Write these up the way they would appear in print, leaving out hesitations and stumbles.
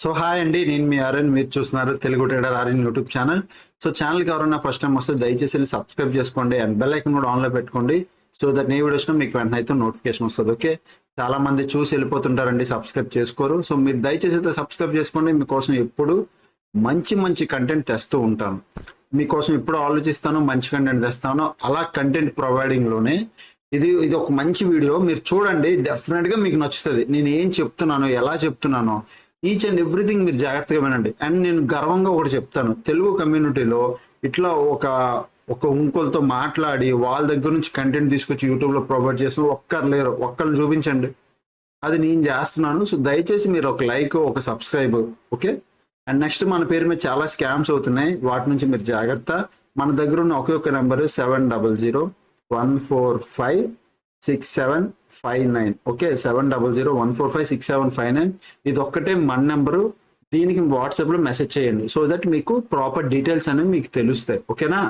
So hi అండి, నేను మీ RN. మీరు చూస్తున్నారు Telugu trader RN YouTube channel. So ఛానల్కి ఎవరైనా ఫస్ట్ టైం వస్తే దయచేసి వెళ్ళి సబ్స్క్రైబ్ చేసుకోండి అండ్ బెల్ ఐకన్ కూడా ఆన్లో పెట్టుకోండి. సో దట్ నే వీడియోస్లో మీకు వెంటనే అయితే నోటిఫికేషన్ వస్తుంది. ఓకే, చాలా మంది చూసి వెళ్ళిపోతుంటారండి, సబ్స్క్రైబ్ చేసుకోరు. సో మీరు దయచేసి అయితే సబ్స్క్రైబ్ చేసుకోండి. మీకోసం ఎప్పుడు మంచి మంచి కంటెంట్ తెస్తూ ఉంటాను. మీకోసం ఎప్పుడు ఆలోచిస్తాను, మంచి కంటెంట్ తెస్తాను. అలా కంటెంట్ ప్రొవైడింగ్లోనే ఇది ఒక మంచి వీడియో మీరు చూడండి, డెఫినెట్గా మీకు నచ్చుతుంది. నేను ఏం చెప్తున్నానో, ఎలా చెప్తున్నానో ఈచ్ అండ్ ఎవ్రీథింగ్ మీరు జాగ్రత్తగా వినండి. అండ్ నేను గర్వంగా ఒకటి చెప్తాను, తెలుగు కమ్యూనిటీలో ఇట్లా ఒక ఇంకొలతో మాట్లాడి వాళ్ళ దగ్గర నుంచి కంటెంట్ తీసుకొచ్చి యూట్యూబ్లో ప్రొవైడ్ చేసిన ఒక్కరు లేరు. ఒక్కరిని చూపించండి, అది నేను చేస్తున్నాను. సో దయచేసి మీరు ఒక లైక్, ఒక సబ్స్క్రైబ్. ఓకే, అండ్ నెక్స్ట్ మన పేరు మీద చాలా స్కామ్స్ అవుతున్నాయి, వాటి నుంచి మీరు జాగ్రత్త. మన దగ్గర ఉన్న ఒకే నెంబర్ 700-145-6759. ఓకే, 700-145-6759. ఇది ఒక్కటే మన నెంబరు. దీనికి వాట్సాప్లో మెసేజ్ చేయండి సో దట్ మీకు ప్రాపర్ డీటెయిల్స్ అనేవి మీకు తెలుస్తాయి. ఓకేనా?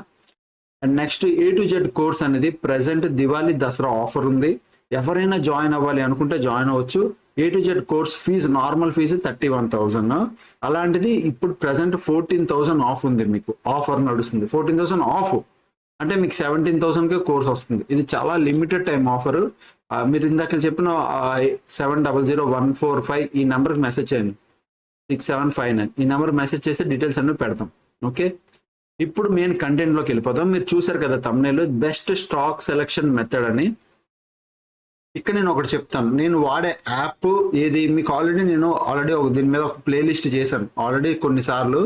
And next A to Z course అనేది ప్రజెంట్ దివాళీ దసరా ఆఫర్ ఉంది. ఎవరైనా జాయిన్ అవ్వాలి అనుకుంటే జాయిన్ అవ్వచ్చు. A to Z course fee, normal fee 31,000. అలాంటిది ఇప్పుడు ప్రజెంట్ 14,000 ఆఫ్ ఉంది. మీకు ఆఫర్ నడుస్తుంది, 14,000 ఆఫ్ అంటే మీకు 17,000కే కోర్స్ వస్తుంది. ఇది చాలా లిమిటెడ్ టైం ఆఫర్. మీరు ఇందాక చెప్పిన 700-145 ఈ నెంబర్కి మెసేజ్ చేయండి, 6759 ఈ నెంబర్ మెసేజ్ చేస్తే డీటెయిల్స్ అన్నీ పెడతాం. ఓకే, ఇప్పుడు మెయిన్ కంటెంట్లోకి వెళ్ళిపోతాం. మీరు చూసారు కదా thumbnail, best stock selection method అని. ఇక్కడ నేను ఒకటి చెప్తాను, నేను వాడే యాప్ ఏది మీకు నేను ఆల్రెడీ దీని మీద ఒక ప్లేలిస్ట్ చేశాను ఆల్రెడీ కొన్నిసార్లు.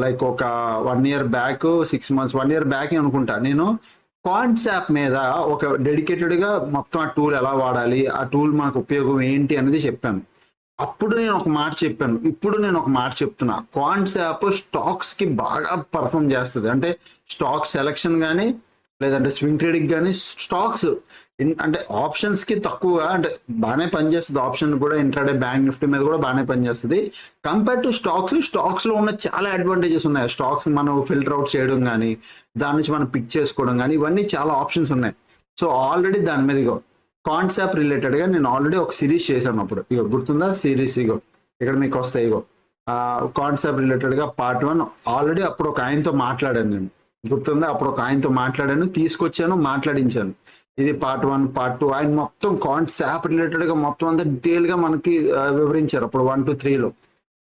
లైక్ ఒక 1 year back, 6 months, 1 year back అనుకుంటా, నేను కాయిన్స్ యాప్ మీద ఒక డెడికేటెడ్గా మొత్తం ఆ టూల్ ఎలా వాడాలి, ఆ టూల్ మనకు ఉపయోగం ఏంటి అనేది చెప్పాను. అప్పుడు నేను ఒక మాట చెప్పాను, ఇప్పుడు నేను ఒక మాట చెప్తున్నా. కాయిన్స్ యాప్ స్టాక్స్కి బాగా పర్ఫామ్ చేస్తుంది. అంటే స్టాక్ సెలెక్షన్ కానీ, లేదంటే స్వింగ్ ట్రేడింగ్ కానీ, స్టాక్స్ అంటే ఆప్షన్స్కి తక్కువగా అంటే బాగానే పనిచేస్తుంది. ఆప్షన్ కూడా ఇంట్రాడే బ్యాంక్ నిఫ్టీ మీద కూడా బాగానే పనిచేస్తుంది కంపేర్ టు స్టాక్స్లో ఉన్న చాలా అడ్వాంటేజెస్ ఉన్నాయి. స్టాక్స్ మనం ఫిల్టర్ అవుట్ చేయడం కానీ, దాని నుంచి మనం పిక్ చేసుకోవడం కానీ, ఇవన్నీ చాలా ఆప్షన్స్ ఉన్నాయి. సో ఆల్రెడీ దాని మీద కాన్సెప్ట్ రిలేటెడ్గా నేను ఆల్రెడీ ఒక సిరీస్ చేశాను. అప్పుడు గుర్తుందా సిరీస్? ఇక్కడ మీకు వస్తాయి. కాన్సెప్ట్ రిలేటెడ్గా పార్ట్ 1 ఆల్రెడీ అప్పుడు ఒక ఆయనతో మాట్లాడాను నేను, గుర్తుందా? అప్పుడు ఒక ఆయనతో మాట్లాడాను, తీసుకొచ్చాను, మాట్లాడించాను. ఇది పార్ట్ 1, పార్ట్ 2. ఆయన మొత్తం కాన్సెప్ట్ రిలేటెడ్గా మొత్తం అంతా డీటెయిల్గా మనకి వివరించారు అప్పుడు 1 to 3లో.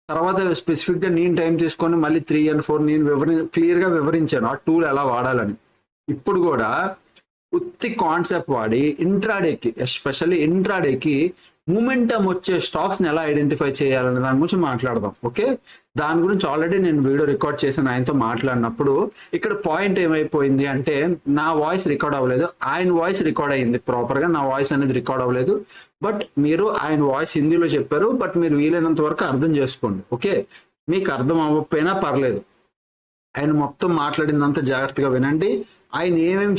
తర్వాత స్పెసిఫిక్గా నేను టైం తీసుకొని మళ్ళీ 3 and 4 నేను క్లియర్గా వివరించాను ఆ టూల్ ఎలా వాడాలని. ఇప్పుడు కూడా ఉత్తి కాన్సెప్ట్ వాడి ఇంట్రాడేకి, ఎస్పెషల్లీ ఇంట్రాడేకి మూమెంటం వచ్చే స్టాక్స్ని ఎలా ఐడెంటిఫై చేయాలనే దాని గురించి మాట్లాడదాం. ఓకే, దాని గురించి ఆల్రెడీ నేను వీడియో రికార్డ్ చేశాను ఆయనతో మాట్లాడినప్పుడు. ఇక్కడ పాయింట్ ఏమైపోయింది అంటే, నా వాయిస్ రికార్డ్ అవ్వలేదు, ఆయన వాయిస్ రికార్డ్ అయ్యింది ప్రాపర్గా, నా వాయిస్ అనేది రికార్డ్ అవ్వలేదు. బట్ మీరు ఆయన వాయిస్ హిందీలో చెప్పారు, బట్ మీరు వీలైనంత వరకు అర్థం చేసుకోండి. ఓకే, మీకు అర్థం అవ్వకపోయినా పర్లేదు, ఆయన మొత్తం మాట్లాడిందంతా జాగ్రత్తగా వినండి. ఆయన ఏమేమి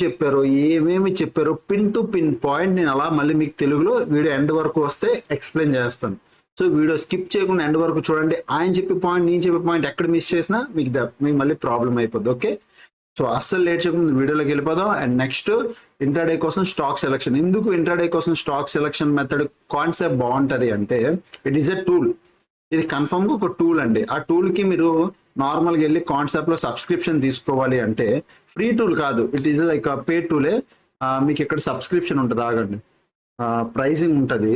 చెప్పారో పిన్ టు పిన్ పాయింట్ నేను అలా మళ్ళీ మీకు తెలుగులో వీడియో ఎండ్ వరకు వస్తే ఎక్స్ప్లెయిన్ చేస్తాను. సో వీడియో స్కిప్ చేయకుండా ఎండ్ వరకు చూడండి. ఆయన చెప్పే పాయింట్, నేను చెప్పే పాయింట్ ఎక్కడ మిస్ చేసినా మీకు మళ్ళీ ప్రాబ్లం అయిపోద్ది. ఓకే, సో అస్సలు లేట్ చేయకుండా వీడియోలోకి వెళ్ళిపోదాం. అండ్ నెక్స్ట్ ఇంట్రాడే కోసం స్టాక్ సెలెక్షన్. ఎందుకు ఇంట్రాడే కోసం స్టాక్ సెలెక్షన్ మెథడ్ కాన్సెప్ట్ బాగుంటుంది అంటే, ఇట్ ఈస్ ఎ టూల్. ఇది కన్ఫర్మ్గా ఒక టూల్ అండి. ఆ టూల్కి మీరు నార్మల్గా వెళ్ళి కాన్సెప్ట్లో సబ్స్క్రిప్షన్ తీసుకోవాలి అంటే, ఫ్రీ టూల్ కాదు, ఇట్ ఈస్ లైక్ పే టూలే. మీకు ఇక్కడ సబ్స్క్రిప్షన్ ఉంటుంది, ఆగండి, ప్రైజింగ్ ఉంటుంది.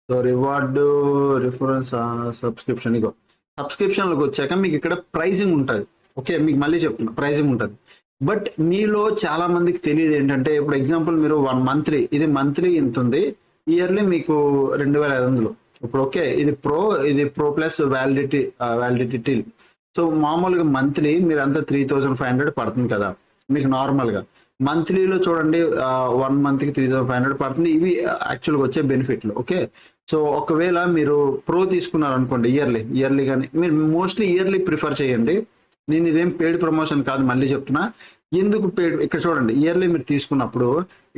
So reward, reference, subscription. సబ్స్క్రిప్షన్లోకి వచ్చాక మీకు ఇక్కడ ప్రైజింగ్ ఉంటుంది. ఓకే, మీకు మళ్ళీ చెప్తున్నా, ప్రైజింగ్ ఉంటుంది. బట్ మీలో చాలా మందికి తెలియదు ఏంటంటే, ఇప్పుడు ఎగ్జాంపుల్ మీరు 1 month, ఇది మంత్లీ ఇంత ఉంది, ఇయర్లీ మీకు 2,500. ఇప్పుడు ఓకే, ఇది pro plus validity till. So మామూలుగా మంత్లీ మీరు అంతా 3,500 పడుతుంది కదా మీకు నార్మల్గా. మంత్లీలో చూడండి 1 monthకి 3,500 పడుతుంది. ఇవి యాక్చువల్గా వచ్చే బెనిఫిట్లు. ఓకే, సో ఒకవేళ మీరు ప్రో తీసుకున్నారు అనుకోండి, ఇయర్లీ కానీ, మీరు మోస్ట్లీ ఇయర్లీ ప్రిఫర్ చేయండి. నేను ఇదేం పెయిడ్ ప్రమోషన్ కాదు, మళ్ళీ చెప్తున్నా. ఎందుకు పెయిడ్? ఇక్కడ చూడండి, ఇయర్లీ మీరు తీసుకున్నప్పుడు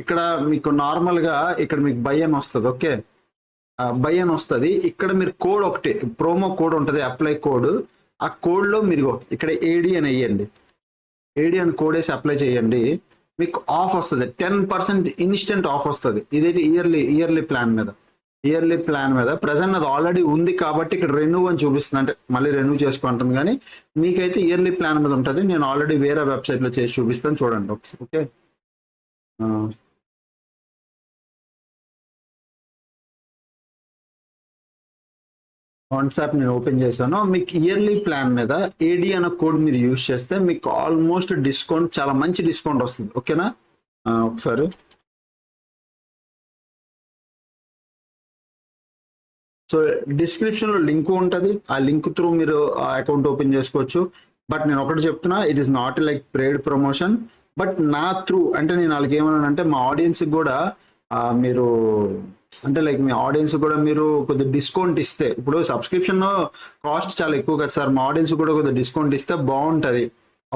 ఇక్కడ మీకు నార్మల్గా ఇక్కడ మీకు బై అని వస్తుంది. ఓకే, బై అని వస్తుంది. ఇక్కడ మీరు కోడ్ ఒకటి, ప్రోమో కోడ్ ఉంటుంది, అప్లై కోడ్. ఆ కోడ్లో మీరు ఇక్కడ ఏడి అని వేయండి, ఏడి అని కోడ్ వేసి అప్లై చేయండి. మీకు ఆఫ్ వస్తుంది, 10% ఇన్స్టెంట్ ఆఫ్ వస్తుంది. ఇదేంటి ఇయర్లీ ప్లాన్ మీద. ఇయర్లీ ప్లాన్ మీద ప్రజెంట్ అది ఆల్రెడీ ఉంది కాబట్టి ఇక్కడ రెన్యూ అని చూపిస్తుంది, అంటే మళ్ళీ రెన్యూ చేసుకుంటుంది. కానీ మీకైతే ఇయర్లీ ప్లాన్ మీద ఉంటుంది. నేను ఆల్రెడీ వేరే వెబ్సైట్లో చేసి చూపిస్తాను, చూడండి ఒకసారి. ఓకే, వాట్సాప్ నేను ఓపెన్ చేశాను. మీకు ఇయర్లీ ప్లాన్ మీద ఏడి అన్న కోడ్ మీరు యూజ్ చేస్తే మీకు ఆల్మోస్ట్ డిస్కౌంట్, చాలా మంచి డిస్కౌంట్ వస్తుంది. ఓకేనా, ఒకసారి సో డిస్క్రిప్షన్లో లింక్ ఉంటుంది, ఆ లింక్ త్రూ మీరు ఆ అకౌంట్ ఓపెన్ చేసుకోవచ్చు. బట్ నేను ఒకటి చెప్తున్నా, it is not like paid promotion, but నా త్రూ అంటే నేను వాళ్ళకి ఏమన్నానంటే మా ఆడియన్స్కి కూడా మీరు అంటే లైక్ మీ ఆడియన్స్ కూడా మీరు కొద్దిగా డిస్కౌంట్ ఇస్తే, ఇప్పుడు సబ్స్క్రిప్షన్ కాస్ట్ చాలా ఎక్కువ కదా సార్, మా ఆడియన్స్ కూడా కొద్దిగా డిస్కౌంట్ ఇస్తే బాగుంటుంది,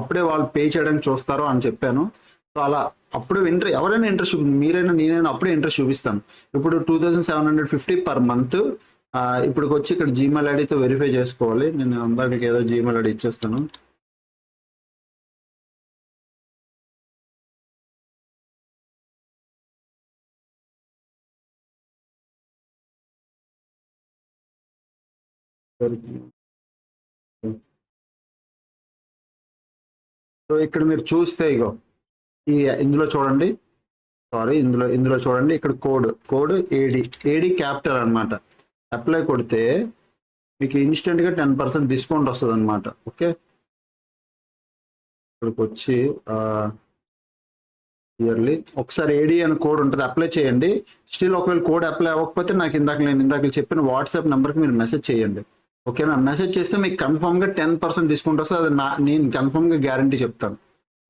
అప్పుడే వాళ్ళు పే చేయడానికి చూస్తారు అని చెప్పాను. సో అలా అప్పుడు ఎవరైనా ఇంట్రెస్ట్ చూపింది, మీరైనా నేనైనా అప్పుడే ఇంట్రెస్ట్ చూపిస్తాను. ఇప్పుడు 2750 పర్ మంత్. ఇప్పుడు వచ్చి ఇక్కడ జీమెయిల్ ఐడితో వెరిఫై చేసుకోవాలి. నేను అందరికి ఏదో జీమెయిల్ ఐడి ఇచ్చేస్తాను. సో ఇక్కడ మీరు చూస్తే ఇగో ఈ ఇందులో చూడండి, సారీ ఇందులో చూడండి, ఇక్కడ కోడ్ ఏడి క్యాపిటల్ అనమాట. అప్లై కొడితే మీకు ఇన్స్టెంట్గా 10% డిస్కౌంట్ వస్తుంది అనమాట. ఓకే, ఇక్కడికి వచ్చి ఇయర్లీ ఒకసారి ఏడి అని కోడ్ ఉంటుంది, అప్లై చేయండి. స్టిల్ ఒకవేళ కోడ్ అప్లై అవ్వకపోతే నాకు నేను ఇందాక చెప్పిన వాట్సాప్ నెంబర్కి మీరు మెసేజ్ చేయండి. ఓకేనా, మెసేజ్ చేస్తే మీకు కన్ఫర్మ్గా 10% డిస్కౌంట్ వస్తుంది. అది నేను కన్ఫర్మ్గా గ్యారంటీ చెప్తాను.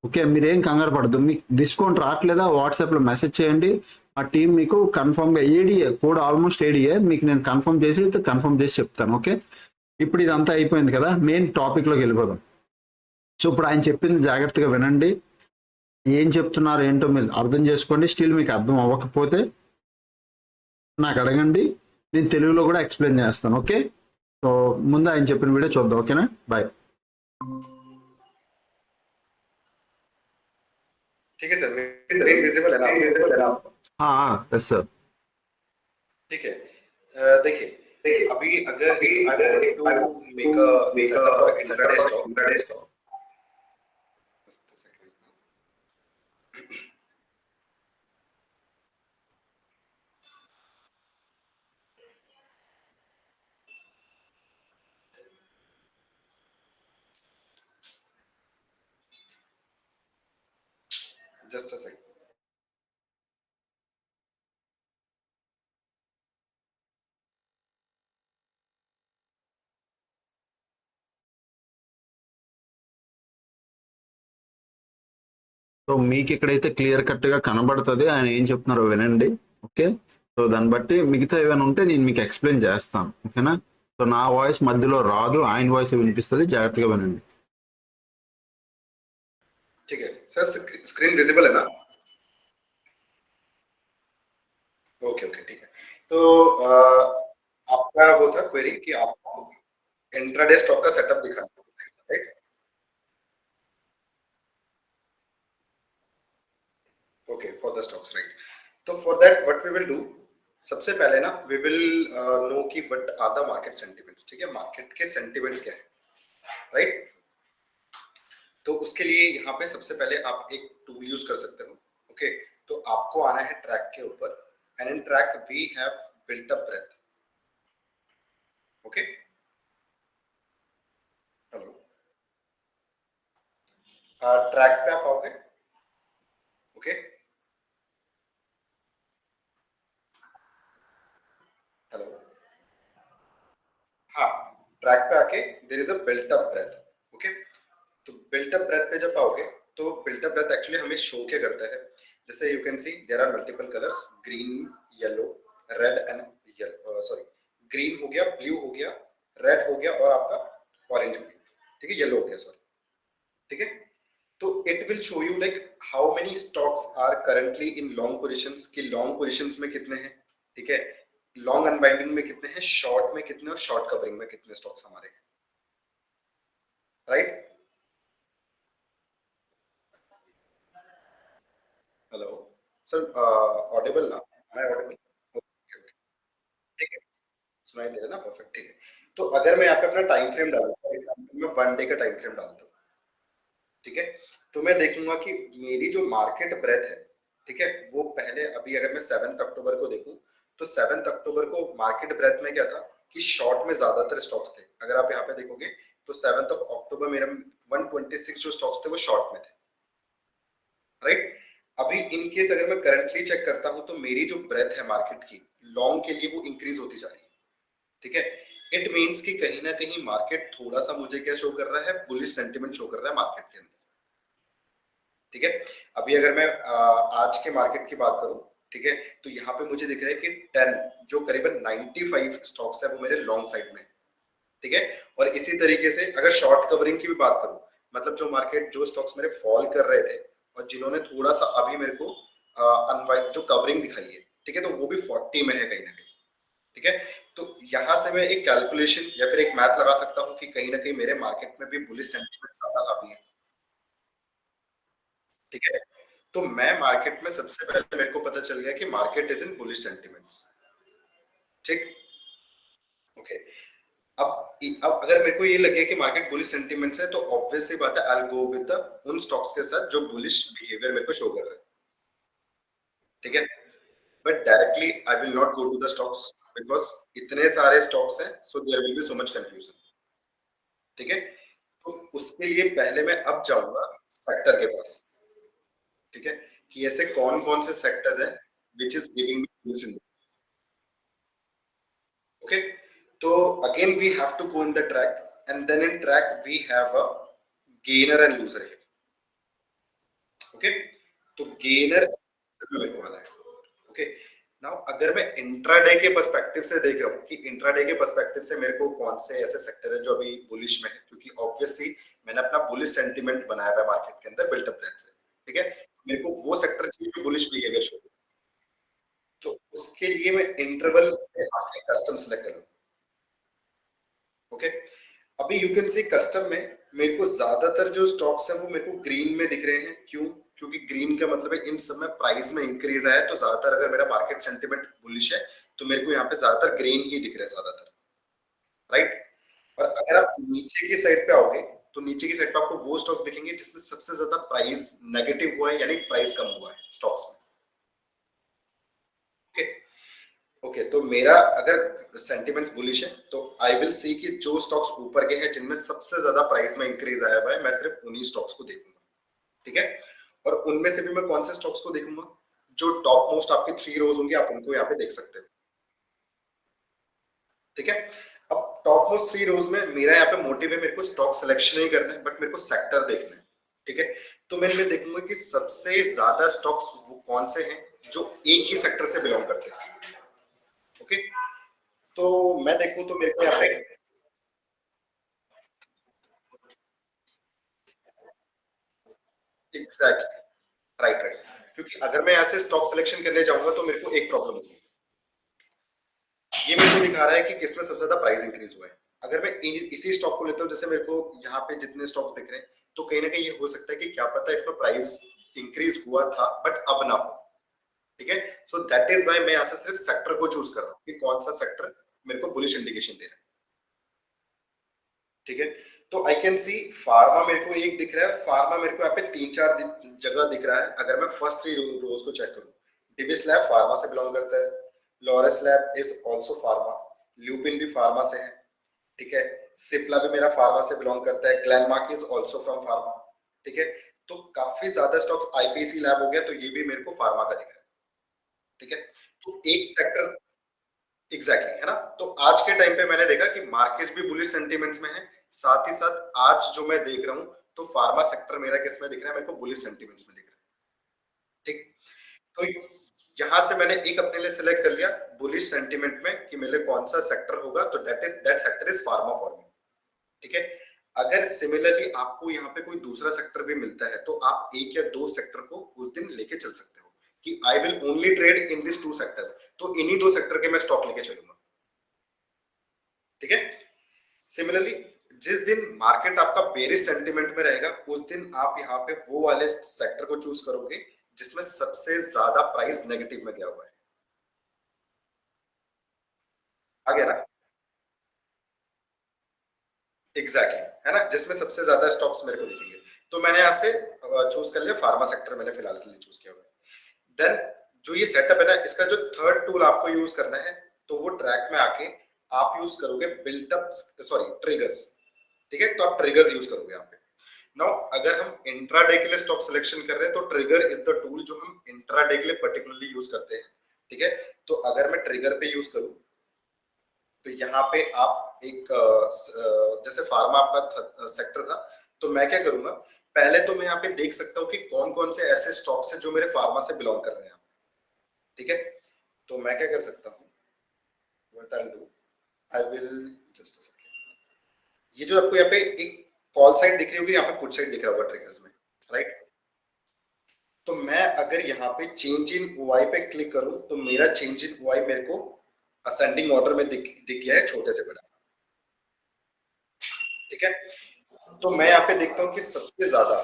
ఓకే, మీరేం కంగారు పడద్దు. మీకు డిస్కౌంట్ రావట్లేదా వాట్సాప్లో మెసేజ్ చేయండి, ఆ టీం మీకు కన్ఫర్మ్గా ఏడిఏ కోడ్ ఆల్మోస్ట్ ఏడిఏ మీకు నేను కన్ఫర్మ్ చేసి చెప్తాను. ఓకే, ఇప్పుడు ఇదంతా అయిపోయింది కదా, మెయిన్ టాపిక్లోకి వెళ్ళిపోదాం. సో ఇప్పుడు ఆయన చెప్పింది జాగ్రత్తగా వినండి, ఏం చెప్తున్నారు ఏంటో మీరు అర్థం చేసుకోండి. స్టిల్ మీకు అర్థం అవ్వకపోతే నాకు అడగండి, నేను తెలుగులో కూడా ఎక్స్ప్లెయిన్ చేస్తాను. ఓకే, సో ముందు ఆయన చెప్పిన వీడియో చూద్దాం. ఓకేనా, బాయ్. ठीक है सर, स्क्रीन विजिबल है ना? हाँ यस सर। ठीक है, देखिए अभी अगर I want to make a setup for intraday stock, just a second. So మీకు ఇక్కడైతే క్లియర్ కట్ గా కనబడుతుంది ఆయన ఏం చెప్తున్నారో వినండి. ఓకే, సో దాన్ని బట్టి మిగతా ఏమైనా ఉంటే నేను మీకు ఎక్స్ప్లెయిన్ చేస్తాను. ఓకేనా, సో నా వాయిస్ మధ్యలో రాదు, ఆయన వాయిస్ వినిపిస్తుంది, జాగ్రత్తగా వినండి. ठीक है सर, स्क्रीन विजिबल है ना? ओके ओके, ठीक है। तो आपका वो था क्वेरी कि आपको इंट्राडे स्टॉक का सेटअप दिखाना है, right? Okay, for the stocks, right. तो for that what we will do, सबसे पहले ना वी विल नो कि what are the market sentiments. ठीक है, मार्केट के सेंटिमेंट्स क्या है, राइट? तो उसके लिए यहाँ पे सबसे पहले आप एक टूल यूज कर सकते हो। ओके, तो आपको आना है ट्रैक के ऊपर, and in track we have built up breadth. Okay, hello, track पे आप आओगे। ओके, हेलो, हाँ, ट्रैक पे आके there is a built up breadth. Okay, तो बिल्ट अप ब्रेथ पे जब आओगे तो बिल्ट अप ब्रेथ एक्चुअली हमें शो क्या करता है, जैसे you can see there are multiple colours, green, yellow, red and sorry, green हो गया, ब्लू हो गया, रेड हो गया और आपका ऑरेंज हो गया। ठीक है, येलो हो गया, सॉरी। ठीक है, तो it will show you like how many stocks are currently in long positions, कि लॉन्ग पोजीशंस में कितने हैं। ठीक है, लॉन्ग अनवाइंडिंग में कितने हैं, शॉर्ट में कितने और शॉर्ट कवरिंग में कितने स्टॉक्स हमारे हैं, राइट? हेलो सर, ऑडिबल ना? I audible? ओके, सुनाई दे रहा है ना? परफेक्ट, ठीक है। तो अगर मैं यहाँ पे अपना टाइम फ्रेम डालूं, फॉर एग्जाम्पल मैं 1 डे का टाइम फ्रेम डालता हूँ, ठीक है, तो मैं देखूंगा कि मेरी जो मार्केट ब्रेथ है, ठीक है, वो पहले अभी अगर मैं 7 अक्टूबर को देखूं, तो 7 अक्टूबर को मार्केट ब्रेथ में क्या था कि शॉर्ट में ज्यादातर स्टॉक्स थे। अगर आप यहाँ पे देखोगे तो 7 अक्टूबर मेरा 126 जो स्टॉक्स थे वो शॉर्ट में थे, राइट। अभी इन केस अगर मैं करंटली चेक करता हूं तो मेरी जो ब्रेथ है मार्केट की लॉन्ग के लिए वो इंक्रीज होती जा रही है, ठीक है। इट मीन्स कि कहीं ना कहीं मार्केट थोड़ा सा मुझे क्या शो कर रहा है, बुलिश सेंटिमेंट शो कर रहा है मार्केट के अंदर, ठीक है। अभी अगर मैं आज के मार्केट की बात करूं, ठीक है, तो यहाँ पे मुझे दिख रहा है कि 10 जो करीबन 95 स्टॉक्स है वो मेरे लॉन्ग साइड में, ठीक है। और इसी तरीके से अगर शॉर्ट कवरिंग की भी बात करूं, मतलब जो मार्केट जो स्टॉक्स मेरे फॉल कर रहे थे और जिन्होंने थोड़ा सा अभी मेरे को जो कवरिंग दिखाई है, ठीक है, तो वो भी 40 में है कहीं ना कहीं, ठीक है। तो यहां से मैं एक कैलकुलेशन या फिर एक मैथ लगा सकता हूं कि कहीं ना कहीं मेरे मार्केट में भी बुलिश सेंटीमेंट ज्यादा अभी है, ठीक है। तो मैं मार्केट में सबसे पहले मेरे को पता चल गया कि market is in bullish sentiments, ठीक, ओके। अब अगर मेरे को ये लगे कि मार्केट बुलिश सेंटीमेंट्स है तो ऑब्वियस सी बात है I will go with the उन स्टॉक्स के साथ जो बुलिश बिहेवियर मेरे को शो कर रहे हैं, ठीक है। But directly I will not go to the stocks because इतने सारे स्टॉक्स हैं, so there will be so much confusion, ठीक है। तो उसके लिए पहले मैं अब जाऊंगा सेक्टर के पास, ठीक है, कि ऐसे कौन कौन से सेक्टर्स हैं which is giving me bullish, okay. So again we have to go in the track, and then in track we have a gainer and loser here, okay. तो gainer मेरे को वाला है, okay. नाउ अगर मैं intraday के perspective से देख रहा हूँ कि इंट्राडे के पर्सपेक्टिव से मेरे को कौन से ऐसे सेक्टर है जो अभी बुलिश में है, क्योंकि ऑब्वियसली मैंने अपना बुलिश सेंटीमेंट बनाया हुआ है मार्केट के अंदर बिल्टअप रेंज से, ठीक है। मेरे को वो सेक्टर चाहिए जो बुलिश बिहेवियर शो, तो उसके लिए मैं इंटरवल पे आके कस्टम सेलेक्ट कर लूँ, ओके। अभी यू कैन सी कस्टम में मेरे को ज्यादातर जो स्टॉक्स हैं वो मेरे को ग्रीन में दिख रहे हैं, क्यों? क्योंकि ग्रीन का मतलब है इन सब में प्राइस में इंक्रीज आया है, तो ज्यादातर अगर मेरा मार्केट सेंटीमेंट बुलिश है तो मेरे को यहाँ पे ज्यादातर ग्रीन ही दिख रहा है ज्यादातर, राइट। और अगर आप नीचे की साइड पे आओगे तो नीचे की साइड पे आपको वो स्टॉक दिखेंगे जिसमें सबसे ज्यादा प्राइस नेगेटिव हुआ है, यानी प्राइस कम हुआ है स्टॉक्स में, ओके। ओके, तो मेरा अगर सेंटिमेंट्स बुलिश है तो आई विल सी कि जो स्टॉक्स ऊपर के हैं जिनमें सबसे ज्यादा प्राइस में इंक्रीज आया हुआ है, मैं सिर्फ उन्हीं स्टॉक्स को देखूंगा, ठीक है। और उनमें से भी मैं कौन से स्टॉक्स को देखूंगा, जो टॉप मोस्ट आपके 3 रोज होंगे आप उनको यहाँ पे देख सकते हो, ठीक है। अब टॉप मोस्ट 3 रोज में मेरा यहाँ पे मोटिव है, मेरे को स्टॉक सिलेक्शन नहीं करना है बट मेरे को सेक्टर देखना है, ठीक है। तो मैं देखूंगा कि सबसे ज्यादा स्टॉक्स वो कौन से हैं जो एक ही सेक्टर से बिलोंग करते हैं, ओके। तो मैं देखूं तो मेरे को यहाँ पे एग्जैक्टली, राइट राइट, क्योंकि अगर मैं ऐसे स्टॉक सिलेक्शन करने जाऊंगा तो मेरे को एक प्रॉब्लम होगी, ये मेरे को दिखा रहा है कि किसमें सबसे ज्यादा प्राइस इंक्रीज हुआ है। अगर मैं इसी स्टॉक को लेता हूँ, जैसे मेरे को यहाँ पे जितने स्टॉक्स दिख रहे हैं, तो कहीं ना कहीं ये हो सकता है कि क्या पता इसमें प्राइस इंक्रीज हुआ था बट अब ना हो, ठीक है। सो दैट इज वाई मैं यहाँ से सिर्फ सेक्टर को चूज कर रहा हूँ कि कौन सा सेक्टर मेरे को बुलिश इंडिकेशन दे रहा है, ठीक है। तो आई कैन सी फार्मा मेरे को एक दिख रहा है, फार्मा मेरे को यहाँ पे 3-4 जगह दिख रहा है। अगर मैं फर्स्ट 3 रोज को चेक करूँ, डिविस लैब फार्मा से बिलोंग करता है, Laureus lab is also pharma, lupin भी फार्मा से है, ठीक है। सिप्ला भी मेरा फार्मा से बिलोंग करता है, Glenmark is also from pharma, ठीक है। तो काफी ज्यादा स्टॉक्स, आईपीसी लैब हो गया तो ये भी मेरे को फार्मा का दिख रहा है, ठीक है। तो एक सेक्टर एग्जैक्टली है ना। तो आज के टाइम पे मैंने देखा कि मार्केट भी बुलिश सेंटीमेंट्स में है, साथ ही साथ आज जो मैं देख रहा हूं तो फार्मा सेक्टर मेरा किस में दिख रहा है, मेरे को बुलिश सेंटीमेंट्स में दिख रहा है, ठीक। तो यहां से मैंने एक अपने लिए सिलेक्ट कर लिया बुलिश सेंटीमेंट में कि मेरे कौन सा सेक्टर होगा, तो that sector is pharma for me, ठीक है। अगर सिमिलरली आपको यहाँ पे कोई दूसरा सेक्टर भी मिलता है तो आप एक या दो सेक्टर को उस दिन लेके चल सकते हो कि I will only trade in this 2 sectors, तो इन्हीं 2 सेक्टर के मैं स्टॉक लेके चलूंगा, ठीक है। सिमिलरली जिस दिन मार्केट आपका बेरिश सेंटीमेंट में रहेगा उस दिन आप यहाँ पे वो वाले सेक्टर को चूज करोगे जिसमें सबसे ज्यादा प्राइस नेगेटिव में गया हुआ है, आ गया ना। एग्जैक्टली है ना, जिसमें सबसे ज्यादा स्टॉक्स मेरे को दिखेंगे। तो मैंने यहाँ से चूज कर लिया फार्मा सेक्टर, मैंने फिलहाल के लिए चूज किया हुआ है। देन जो ये सेटअप है ना, इसका जो थर्ड टूल आपको यूज करना है, तो वो ट्रैक में आके आप यूज करोगे बिल्टअप, सॉरी ट्रिगर्स। ठीक है, तो आप ट्रिगर्स यूज करोगे यहाँ पे। नाउ अगर हम इंट्राडे के लिए स्टॉक सिलेक्शन कर रहे हैं, तो ट्रिगर इज द टूल जो हम इंट्राडे के लिए पर्टिकुलरली यूज करते हैं। ठीक है, तो अगर मैं ट्रिगर पे यूज करूं, तो यहाँ पे आप एक जैसे फार्मा आपका सेक्टर था, तो मैं क्या करूंगा, पहले तो मैं यहाँ पे देख सकता हूँ कि कौन कौन से ऐसे स्टॉक्स हैं जो मेरे फार्मा से बिलोंग कर रहे हैं। ठीक है, तो मैं क्या कर सकता हूँ, what I do, I will just a second, ये जो आपको यहाँ पे एक कॉल साइड दिख रही होगी, यहाँ पे पुट साइड दिख रहा होगा ट्रिगर्स में, राइट। तो मैं अगर यहाँ पे चेंज इन ओआई पे क्लिक करूं, तो मेरा चेंज इन ओआई मेरे को असेंडिंग ऑर्डर में दिख गया है, छोटे से बड़ा। ठीक है, तो मैं यहाँ पे देखता हूँ कि सबसे ज्यादा,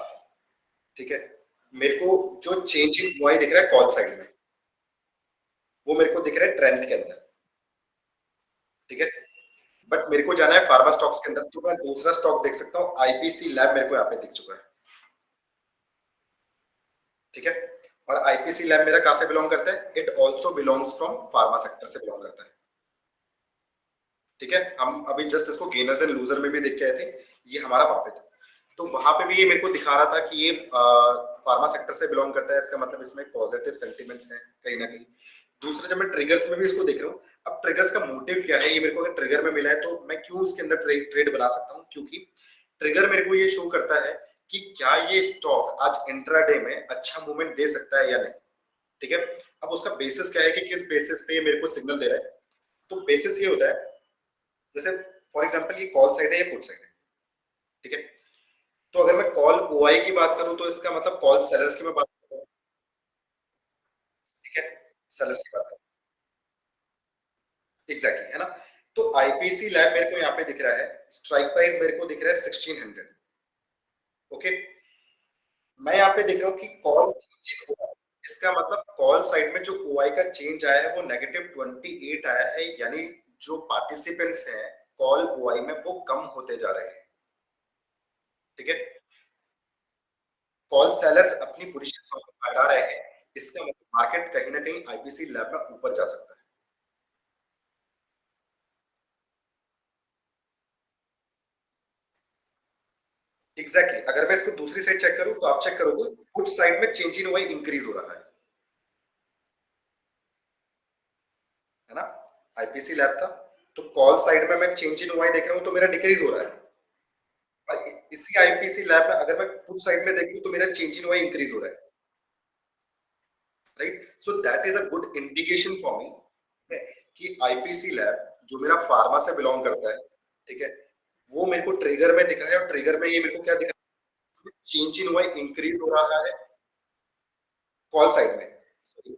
ठीक है, मेरे को जो चेंज इन ओआई दिख रहा है कॉल साइड में, वो मेरे को दिख रहा है ट्रेंड के अंदर। ठीक है, बट मेरे को जाना है फार्मा स्टॉक्स के अंदर, तो मैं दूसरा स्टॉक देख सकता हूँ, आईपीसी लैब मेरे को यहाँ पे दिख चुका है। ठीक है, और आईपीसी लैब मेरा कहां से बिलोंग करता है, it also belongs from pharma sector से बिलोंग करता है। ठीक है, हम अभी जस्ट इसको गेनर्स एंड लूजर में भी देख के आए थे, ये हमारा वहां पे था। तो वहां पे भी ये मेरे को दिखा रहा था कि ये फार्मा सेक्टर से बिलोंग करता है, इसका मतलब इसमें पॉजिटिव सेंटिमेंट्स हैं कहीं ना कहीं। दूसरा, जब मैं ट्रिगर्स में भी इसको देख रहा हूँ, अब ट्रिगर्स का मोटिव क्या है, ये मेरे को अगर ट्रिगर में मिला है, तो मैं क्यों इसके अंदर ट्रेड बना सकता हूँ, क्योंकि ट्रिगर मेरे को ये शो करता है कि क्या ये स्टॉक आज इंट्राडे में अच्छा मूवमेंट दे सकता है या नहीं। ठीक है, अब उसका बेसिस क्या है कि किस बेसिस पे ये मेरे को सिग्नल दे रहा है। तो बेसिस ये होता है, जैसे फॉर एग्जांपल ये कॉल साइड है, ये पुट साइड है। ठीक है, तो अगर मैं कॉल ओआई की बात करूं, तो इसका मतलब कॉल सेलर्स की मैं बात कर रहा हूं। ठीक है, सेलर्स की बात कर, एग्जैक्टली, है ना। तो आईपीसी लैब मेरे को यहाँ पे दिख रहा है, स्ट्राइक प्राइस मेरे को दिख रहा है 1600। ओके, मैं यहाँ पे देख रहा हूँ कि कॉल, इसका मतलब कॉल साइड में जो ओआई का चेंज आया है वो -28 आया है, यानी जो पार्टिसिपेंट्स हैं कॉल ओआई में वो कम होते जा रहे हैं। ठीक है, कॉल सेलर्स अपनी पोजीशन हटा रहे हैं, इसका मतलब मार्केट कहीं ना कहीं आईपीसी लैब में ऊपर जा सकता है। Exactly exactly. अगर मैं इसको दूसरी साइड चेक करूं, तो आप चेक करोगे पुट साइड में चेंज इन वाई इंक्रीज हो रहा है ना। आईपीसी लैब था, तो कॉल साइड में मैं चेंज इन वाई देख रहा हूं, तो मेरा डिक्रीज हो रहा है। और इसी आईपीसी लैब में अगर मैं पुट साइड में देखूं, तो मेरा चेंज इन वाई इंक्रीज हो रहा है, right. So that is a good indication for me कि आईपीसी लैब जो मेरा फार्मा से बिलोंग करता है, ठीक है, वो मेरे को ट्रिगर में दिखा है, और ट्रिगर में ये मेरे को क्या दिखा है, चेंज इन वाई इंक्रीज हो रहा है कॉल साइड में,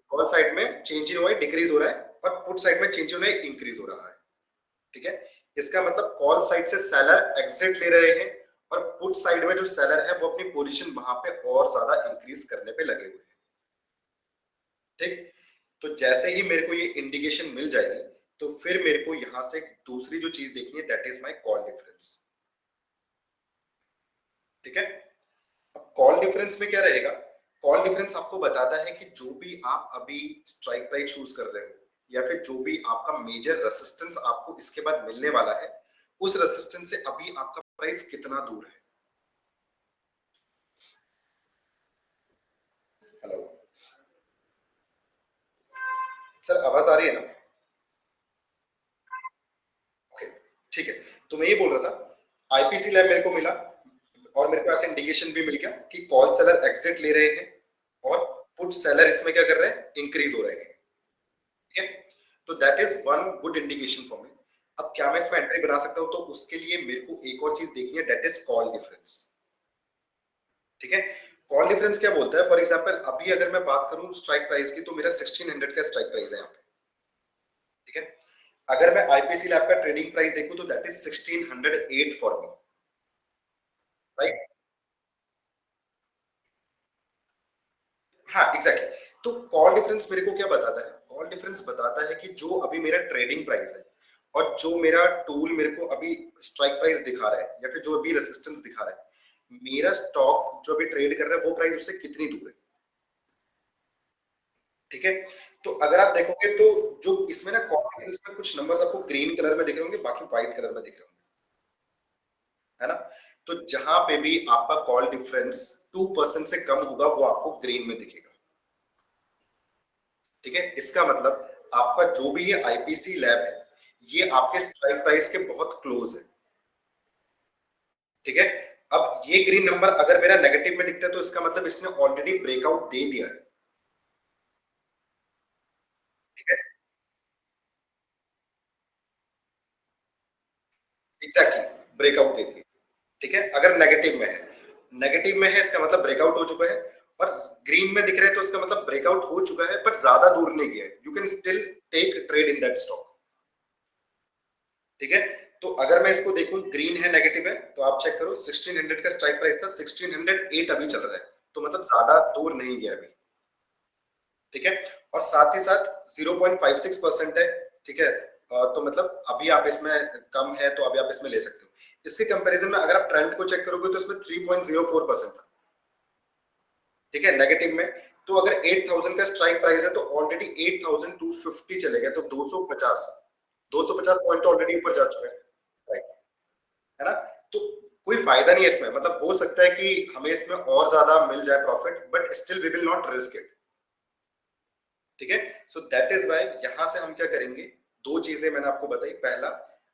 कॉल साइड में चेंज इन वाई डिक्रीज हो रहा है, और पुट साइड में चेंज इन वाई इंक्रीज हो रहा है। ठीक है, इसका मतलब कॉल साइड से सेलर एग्जिट ले रहे हैं, और पुट साइड में जो सेलर है वो अपनी पोजीशन वहां पे और ज्यादा इंक्रीज करने पे लगे हुए हैं। ठीक, तो जैसे ही मेरे को ये इंडिकेशन मिल जाएगी, तो फिर मेरे को यहां से दूसरी जो चीज देखनी है, that is my call difference. ठीक है, अब कॉल डिफरेंस में क्या रहेगा, कॉल डिफरेंस आपको बताता है कि जो भी आप अभी स्ट्राइक प्राइस चूज कर रहे हो, या फिर जो भी आपका मेजर रेसिस्टेंस आपको इसके बाद मिलने वाला है, उस रेसिस्टेंस से अभी आपका प्राइस कितना दूर है। हेलो सर, आवाज आ रही है ना? ओके, ठीक है, तो मैं ये बोल रहा था, आईपीसी लैब मेरे को मिला, और मेरे को ऐसा इंडिकेशन भी मिल गया कि कॉल सेलर एग्जिट ले रहे हैं, और पुट सेलर इसमें क्या कर रहे हैं, इंक्रीज हो रहे हैं। ठीक है, तो that is one good indication for me. अब क्या मैं इसमें एंट्री बना सकता हूं, तो उसके लिए मेरे को एक और चीज देखनी है, दैट इज कॉल डिफरेंस। ठीक है, कॉल डिफरेंस क्या बोलता है, फॉर एग्जांपल अभी अगर मैं बात करूं स्ट्राइक प्राइस की, तो मेरा 1600 का स्ट्राइक प्राइस है यहाँ पे। ठीक है, अगर मैं आईपीसी लैब का ट्रेडिंग प्राइस देखूं, तो that is 1608 for me, right. हाँ एग्जैक्टली exactly. तो कॉल डिफरेंस मेरे को क्या बताता है, कॉल डिफरेंस बताता है कि जो अभी मेरा ट्रेडिंग प्राइस है, और जो मेरा टूल मेरे को अभी स्ट्राइक प्राइस दिखा रहा है या फिर जो अभी रेसिस्टेंस दिखा रहा है, मेरा स्टॉक जो अभी ट्रेड कर रहा है वो प्राइस उससे कितनी दूर है। ठीक है, तो अगर आप देखोगे तो जो इसमें ना कॉन्फिडेंस में कुछ नंबर्स आपको ग्रीन कलर में दिख रहे होंगे, बाकी व्हाइट कलर में दिख रहे होंगे, है ना। तो जहां पे भी आपका कॉल डिफरेंस 2% से कम होगा वो आपको ग्रीन में दिखेगा। ठीक है, इसका मतलब आपका जो भी ये आईपीसी लैब है ये आपके स्ट्राइक प्राइस के बहुत क्लोज है। ठीक है, अब ये ग्रीन नंबर अगर मेरा नेगेटिव में दिखता है तो इसका मतलब इसने ऑलरेडी ब्रेकआउट दे दिया है। ठीक है, एग्जैक्टली, ब्रेकआउट दे दिया। ठीक है, अगर नेगेटिव में है, नेगेटिव में है इसका मतलब ब्रेकआउट हो चुका है, और ग्रीन में दिख रहा है तो इसका मतलब ब्रेकआउट हो चुका है पर ज्यादा दूर नहीं गया है, you can still take trade in that stock. ठीक है, तो अगर मैं इसको देखूं ग्रीन है नेगेटिव है तो आप चेक करो 1600 का स्ट्राइक प्राइस था, 1608 अभी चल रहा है, तो मतलब ज्यादा दूर नहीं गया अभी। ठीक है, और साथ ही साथ 0.56% है। ठीक है, तो मतलब अभी आप इसमें कम है तो अभी आप इसमें ले सकते हो। इसके कंपैरिजन में अगर आप ट्रेंड को चेक करोगे तो इसमें 3.04% था। ठीक है, नेगेटिव में। तो अगर 8000 का स्ट्राइक प्राइस है तो ऑलरेडी 8250 चले गए, तो 250 पॉइंट तो ऑलरेडी ऊपर जा चुका है, राइट, है ना। तो कोई फायदा नहीं है इसमें, मतलब हो सकता है कि हमें इसमें और ज्यादा मिल जाए profit, but still we will not risk it. ठीक है, सो दैट इज वाई यहां से हम क्या करेंगे, दो चीजें मैंने आपको बताई। पहला,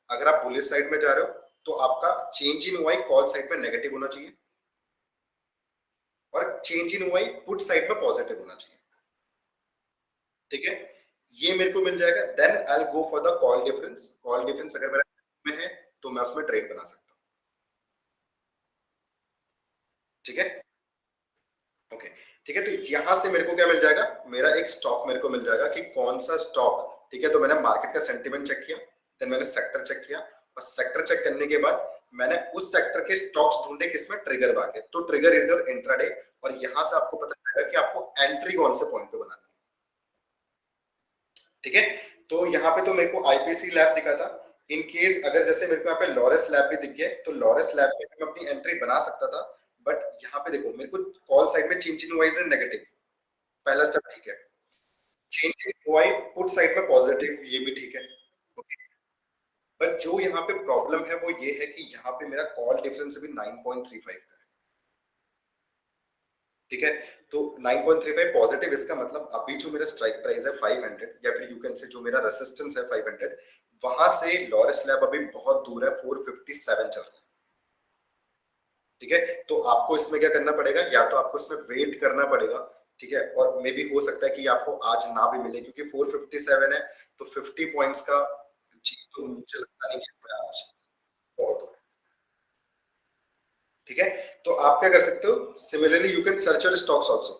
अगर आप बुलिश साइड में जा रहे हो तो आपका change in Y call side में नेगेटिव होना चाहिए, और change in Y put side में पॉजिटिव होना चाहिए। ठीक है, ये मेरे को मिल जाएगा, then I go for the call difference. Call difference अगर मेरा में है तो मैं उसमें ट्रेड बना सकता हूँ। ठीक है, ओके, ठीक है, तो यहां से मेरे को क्या मिल जाएगा, मेरा एक स्टॉक मेरे को मिल जाएगा कि कौन सा स्टॉक। ठीक है, तो मैंने मार्केट का सेंटीमेंट चेक किया, देन मैंने सेक्टर चेक किया, और सेक्टर चेक करने के बाद मैंने उस सेक्टर के स्टॉक्स ढूंढे किसमें, ट्रिगर भागे, तो ट्रिगर इज योर इंट्राडे। और यहां से आपको पता चलेगा कि आपको एंट्री कौन से पॉइंट पे बनानी है। ठीक है, तो यहाँ पे तो मेरे को आईपीसी लैब दिखा था। इन केस अगर जैसे मेरे को यहाँ पे लॉरेस लैब भी दिख गया तो लॉरेस लैब में मैं अपनी एंट्री बना सकता था, बट यहाँ पे देखो मेरे को कॉल साइड में चेंज इन वाइज है नेगेटिव, पहला स्टेप ठीक है। Change in Y put side में पॉजिटिव, ये भी ठीक है, ओके। बट जो यहाँ पे प्रॉब्लम है वो ये है कि यहाँ पे मेरा कॉल डिफरेंस अभी 9.35 का है। ठीक है, तो 9.35 पॉजिटिव, इसका मतलब अभी जो मेरा स्ट्राइक प्राइस है 500, या फिर यू कैन से जो मेरा रेसिस्टेंस है 500, वहां से लॉरेस लैब अभी बहुत दूर है, 457 चल रहा है। ठीक है, तो आपको इसमें क्या करना पड़ेगा, या तो आपको इसमें वेट करना पड़ेगा। ठीक है, और मे बी हो सकता है कि आपको आज ना भी मिले, क्योंकि 457 है, तो 50 पॉइंट्स का जी तो मुझे लगता नहीं कि इसमें आज बहुत हो। ठीक है, तो आप क्या कर सकते हो, similarly you can search your stocks also.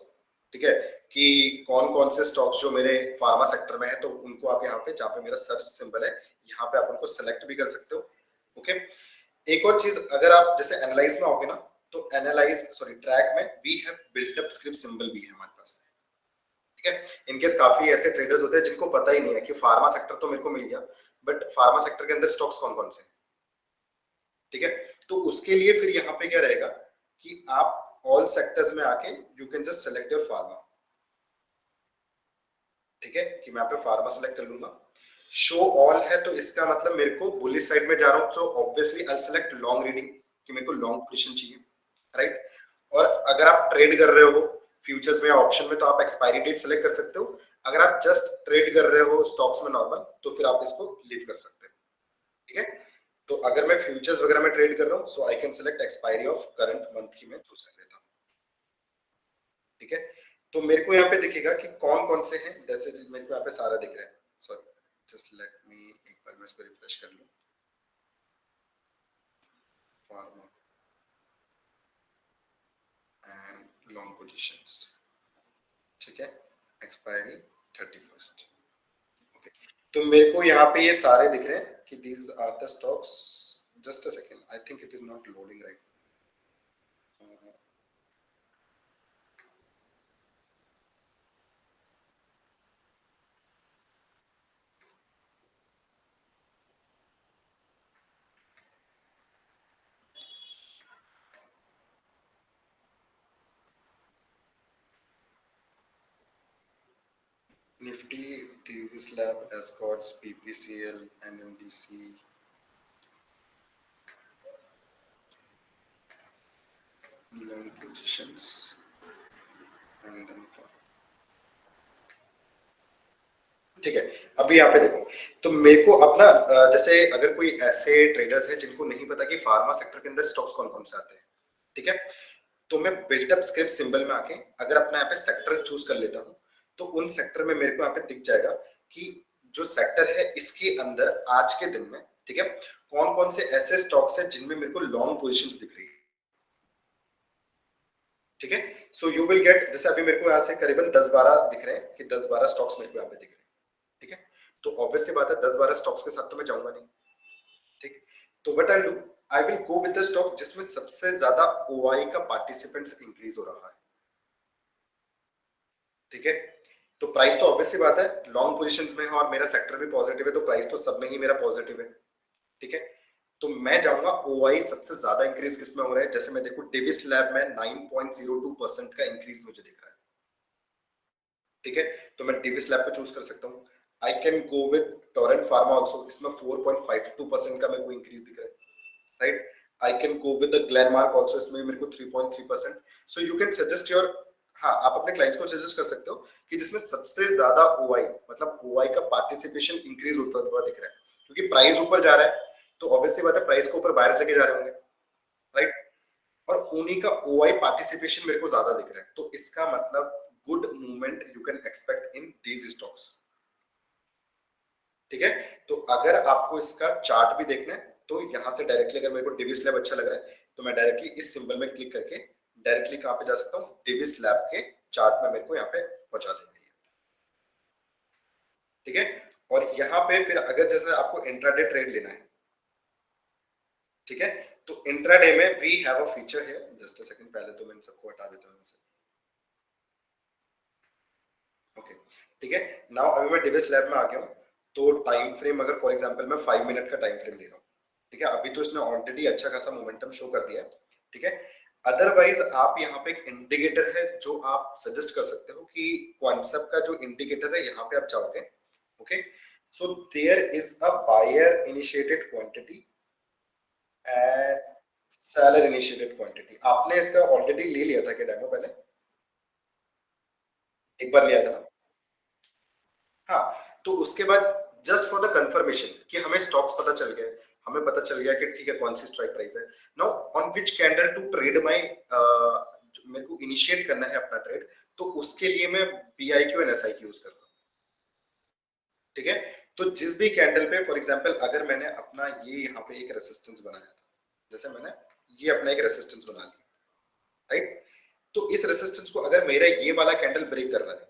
ठीक है, कि कौन कौन से स्टॉक्स जो मेरे फार्मा सेक्टर में है, तो उनको आप यहाँ पे जहाँ पे मेरा सर्च सिंबल है यहाँ पे आप उनको सेलेक्ट भी कर सकते हो। ओके, एक और चीज, अगर आप जैसे एनालाइज में आओगे ना, तो एनालाइज सॉरी ट्रैक में we have built up script symbol भी है हमारे पास। ठीक है, इनकेस काफी ऐसे ट्रेडर्स होते हैं जिनको पता ही नहीं है कि फार्मा सेक्टर तो मेरे को मिल गया, बट फार्मा सेक्टर के अंदर स्टॉक्स कौन कौन से हैं। ठीक है, तो उसके लिए फिर यहाँ पे क्या रहेगा कि आप ऑल सेक्टर्स में आके you can just select your pharma. ठीक है, कि मैं यहाँ पे फार्मा सेलेक्ट कर लूंगा, शो ऑल है तो इसका मतलब मेरे को बुलिश साइड में जा रहा हूँ, तो obviously I select long reading, कि मेरे को लॉन्ग पोजीशन चाहिए, राइट। और अगर आप ट्रेड कर रहे हो फ्यूचर्स में ऑप्शन में, तो आप एक्सपायरी डेट सेलेक्ट कर सकते हो। अगर आप जस्ट ट्रेड कर रहे हो स्टॉक्स में नॉर्मल, तो फिर आप इसको लीव कर सकते हो। ठीक है, तो अगर मैं फ्यूचर्स वगैरह में ट्रेड कर रहा हूँ, so I can select expiry of current month की मैं चूज कर लेता हूँ। ठीक है, तो मेरे को यहाँ पे दिखेगा कि कौन कौन से हैं, जैसे मेरे को यहाँ पे सारा दिख रहा है। सॉरी, जस्ट लेट मी एक बार मैं इसको रिफ्रेश कर लूँ। फार्मा एंड लॉन्ग पोजीशंस, ठीक है, एक्सपायरी 31st। ओके, तो मेरे को यहाँ पे ये सारे दिख रहे हैं कि these are the stocks. Just a second, I think it is not loading right. Nifty, TV Slab, Escorts, BPCL, NMDC. Long positions and then for ठीक है। अभी यहाँ पे देखो, तो मेरे को अपना जैसे अगर कोई ऐसे ट्रेडर्स हैं जिनको नहीं पता कि फार्मा सेक्टर के अंदर स्टॉक्स कौन कौन से आते हैं, ठीक है, तो मैं बिल्टअप स्क्रिप्ट सिंबल में आके अगर अपना यहाँ पे सेक्टर चूज कर लेता हूँ, तो उन सेक्टर में मेरे को यहाँ पे दिख जाएगा कि जो सेक्टर है इसके अंदर आज के दिन में, ठीक है, कौन कौन से ऐसे स्टॉक्स हैं जिनमें मेरे को लॉन्ग पोजिशन दिख रही है, ठीक है। सो यू विल गेट, जैसे अभी मेरे को यहाँ से करीबन 10-12 दिख रहे हैं कि 10-12 स्टॉक्स मेरे को यहाँ पे दिख रहे हैं, ठीक है। तो ऑब्वियस सी बात है 10-12 स्टॉक्स के साथ तो मैं जाऊंगा नहीं, ठीक। तो what I do, I will go with the stock जिसमें सबसे ज्यादा ओआई का पार्टिसिपेंट्स इंक्रीज हो रहा है, ठीक है। तो प्राइस तो ऑब्वियस सी बात है लॉन्ग पोजीशंस में है और मेरा सेक्टर भी पॉजिटिव है, तो प्राइस तो सब में ही मेरा पॉजिटिव है, ठीक है। तो मैं जाऊंगा ओआई सबसे ज्यादा इंक्रीज किसमें हो रहा है, जैसे मैं देखूं डेविस लैब में 9.02% का इंक्रीज मुझे दिख रहा है, ठीक है। तो मैं डेविस लैब को चूज कर सकता हूँ। I can go with Torrent pharma also, इसमें 4.52% का मेरे को इंक्रीज दिख रहा है, right. I can go with the Glenmark also, इसमें मेरे को 3.3%। So you can suggest your, हाँ आप अपने क्लाइंट्स को सजेस्ट कर सकते हो कि जिसमें सबसे ज्यादा ओआई, मतलब ओआई का पार्टिसिपेशन इंक्रीज होता हुआ दिख रहा है, क्योंकि प्राइस ऊपर जा रहा है तो ऑब्वियसली बात है प्राइस को ऊपर बायर्स लेके जा रहे होंगे, राइट। और उन्हीं का ओआई पार्टिसिपेशन मेरे को ज्यादा दिख रहा है, तो इसका मतलब good movement you can expect in these stocks, ठीक है। तो अगर आपको इसका चार्ट भी देखना है तो यहां से डायरेक्टली, अगर मेरे को डिविस लैब अच्छा लग रहा है तो मैं डायरेक्टली इस सिंबल में क्लिक करके डायरेक्टली कहां पे जा सकता हूं, डिविस लैब के चार्ट में मेरे को यहाँ पे पहुंचा देंगे, ठीक है। और यहाँ पे फिर अगर जैसे आपको इंट्राडे ट्रेड लेना है, ठीक है, तो इंट्राडे में वी हैव अ फीचर है, जस्ट अ सेकंड, पहले तो मैं इन सबको हटा देता हूं, ओके, ठीक है। नाउ अभी मैं डिविस लैब में आ गया हूं, तो टाइम फ्रेम अगर फॉर एग्जांपल मैं 5 मिनट का टाइम फ्रेम ले रहा हूं, ठीक है, अभी तो इसने ऑलरेडी अच्छा खासा मोमेंटम शो कर दिया है, ठीक है। अदरवाइज आप यहाँ पे एक इंडिकेटर है जो आप सजेस्ट कर सकते हो कि कॉन्सेप्ट का जो इंडिकेटर है यहाँ पे आप जाओगे, okay. So there is a buyer initiated quantity and seller initiated quantity. आपने इसका ऑलरेडी ले लिया था क्या डेमो पहले? एक बार लिया था ना? हाँ, तो उसके बाद जस्ट फॉर द कंफर्मेशन कि हमें स्टॉक्स पता चल गए, हमें पता चल गया कि ठीक है कौन सी स्ट्राइक प्राइस है, now on which candle to trade my, मेरे को इनिशिएट करना है अपना ट्रेड, तो उसके लिए मैं बीआईक्यू एंड एसआईक्यू यूज कर रहा हूँ, ठीक है। तो जिस भी कैंडल पे फॉर एग्जांपल अगर मैंने अपना ये यहाँ पे एक रेसिस्टेंस बनाया था, जैसे मैंने ये अपना एक रेसिस्टेंस बना लिया, राइट, तो इस रेसिस्टेंस को अगर मेरा ये वाला कैंडल ब्रेक कर रहा है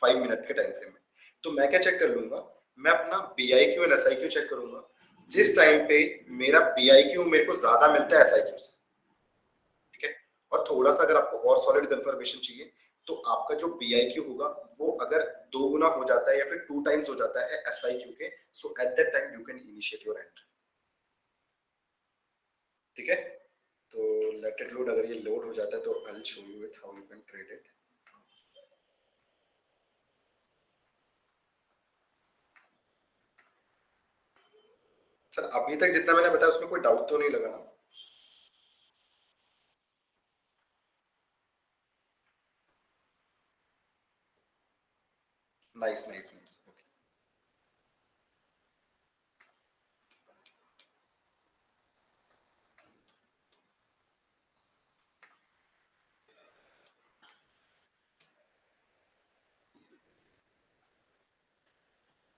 5 मिनट के टाइम फ्रेम में, तो मैं क्या चेक कर लूंगा, मैं अपना बीआईक्यू और एसआईक्यू चेक करूंगा, जिस टाइम पे मेरा बीआईक्यू मेरे को ज्यादा मिलता है एसआईक्यू से, ठीक है। और थोड़ा सा अगर आपको और सॉलिड कंफर्मेशन चाहिए तो आपका जो बीआईक्यू होगा वो अगर 2 गुना हो जाता है या फिर 2 टाइम्स हो जाता है एसआईक्यू के, so at that time you can initiate your entry, ठीक है। तो लेट इट लोड, अगर ये लोड हो जाता है तो I will show you it how you can trade it. Sir अभी तक जितना मैंने बताया उसमें कोई डाउट तो नहीं लगा ना? नाइस नाइस नाइस,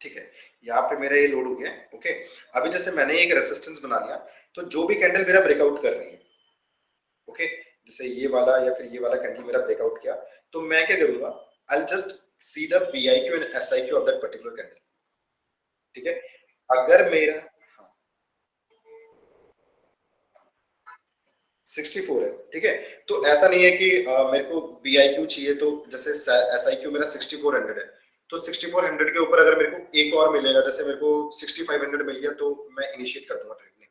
ठीक है। यहाँ पे मेरा ये लोड हो गया, ओके। अभी जैसे मैंने एक रेसिस्टेंस बना लिया, तो जो भी कैंडल मेरा ब्रेकआउट कर रही है, ओके, जैसे ये वाला या फिर ये वाला कैंडल मेरा ब्रेकआउट किया, तो मैं क्या करूंगा, I just see the BIQ and SIQ of that particular candle, ठीक है। अगर मेरा, हाँ, 64 है, ठीक है। तो ऐसा नहीं है कि मेरे को बीआईक्यू चाहिए, तो जैसे एसआईक्यू मेरा 6400 है, तो 6400 के ऊपर अगर मेरे को एक और मिलेगा, जैसे मेरे को 6500 मिल गया, तो मैं इनिशिएट कर दूंगा ट्रेड।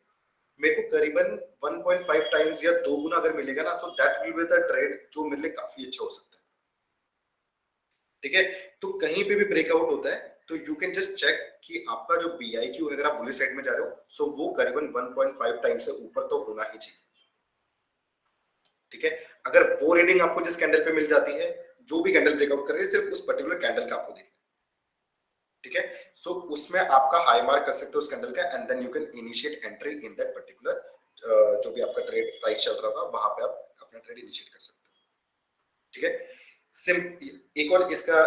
मेरे को करीबन 1.5 टाइम्स या 2 गुना अगर मिलेगा ना, so that will be the trade जो मेरे लिए काफी अच्छा हो सकता है, ठीक है। तो कहीं पे भी ब्रेकआउट होता है तो यू कैन जस्ट चेक कि आपका जो BIQ अगर आप बुलिश साइड में जा रहे हो सो वो करीबन 1.5 टाइम से ऊपर तो होना ही चाहिए। ठीक है, अगर वो रीडिंग आपको जिस कैंडल पे मिल जाती है, जो भी कैंडल ब्रेकआउट कर रही है, सिर्फ उस पर्टिकुलर कैंडल का आपको देखना है। ठीक है, सो उसमें आपका हाई मार्क कर सकते हो उस कैंडल का and then you can initiate entry in that particular जो भी आपका ट्रेड प्राइस चल रहा होगा वहां पे आप अपना ट्रेड इनिशिएट कर सकते हो। ठीक है,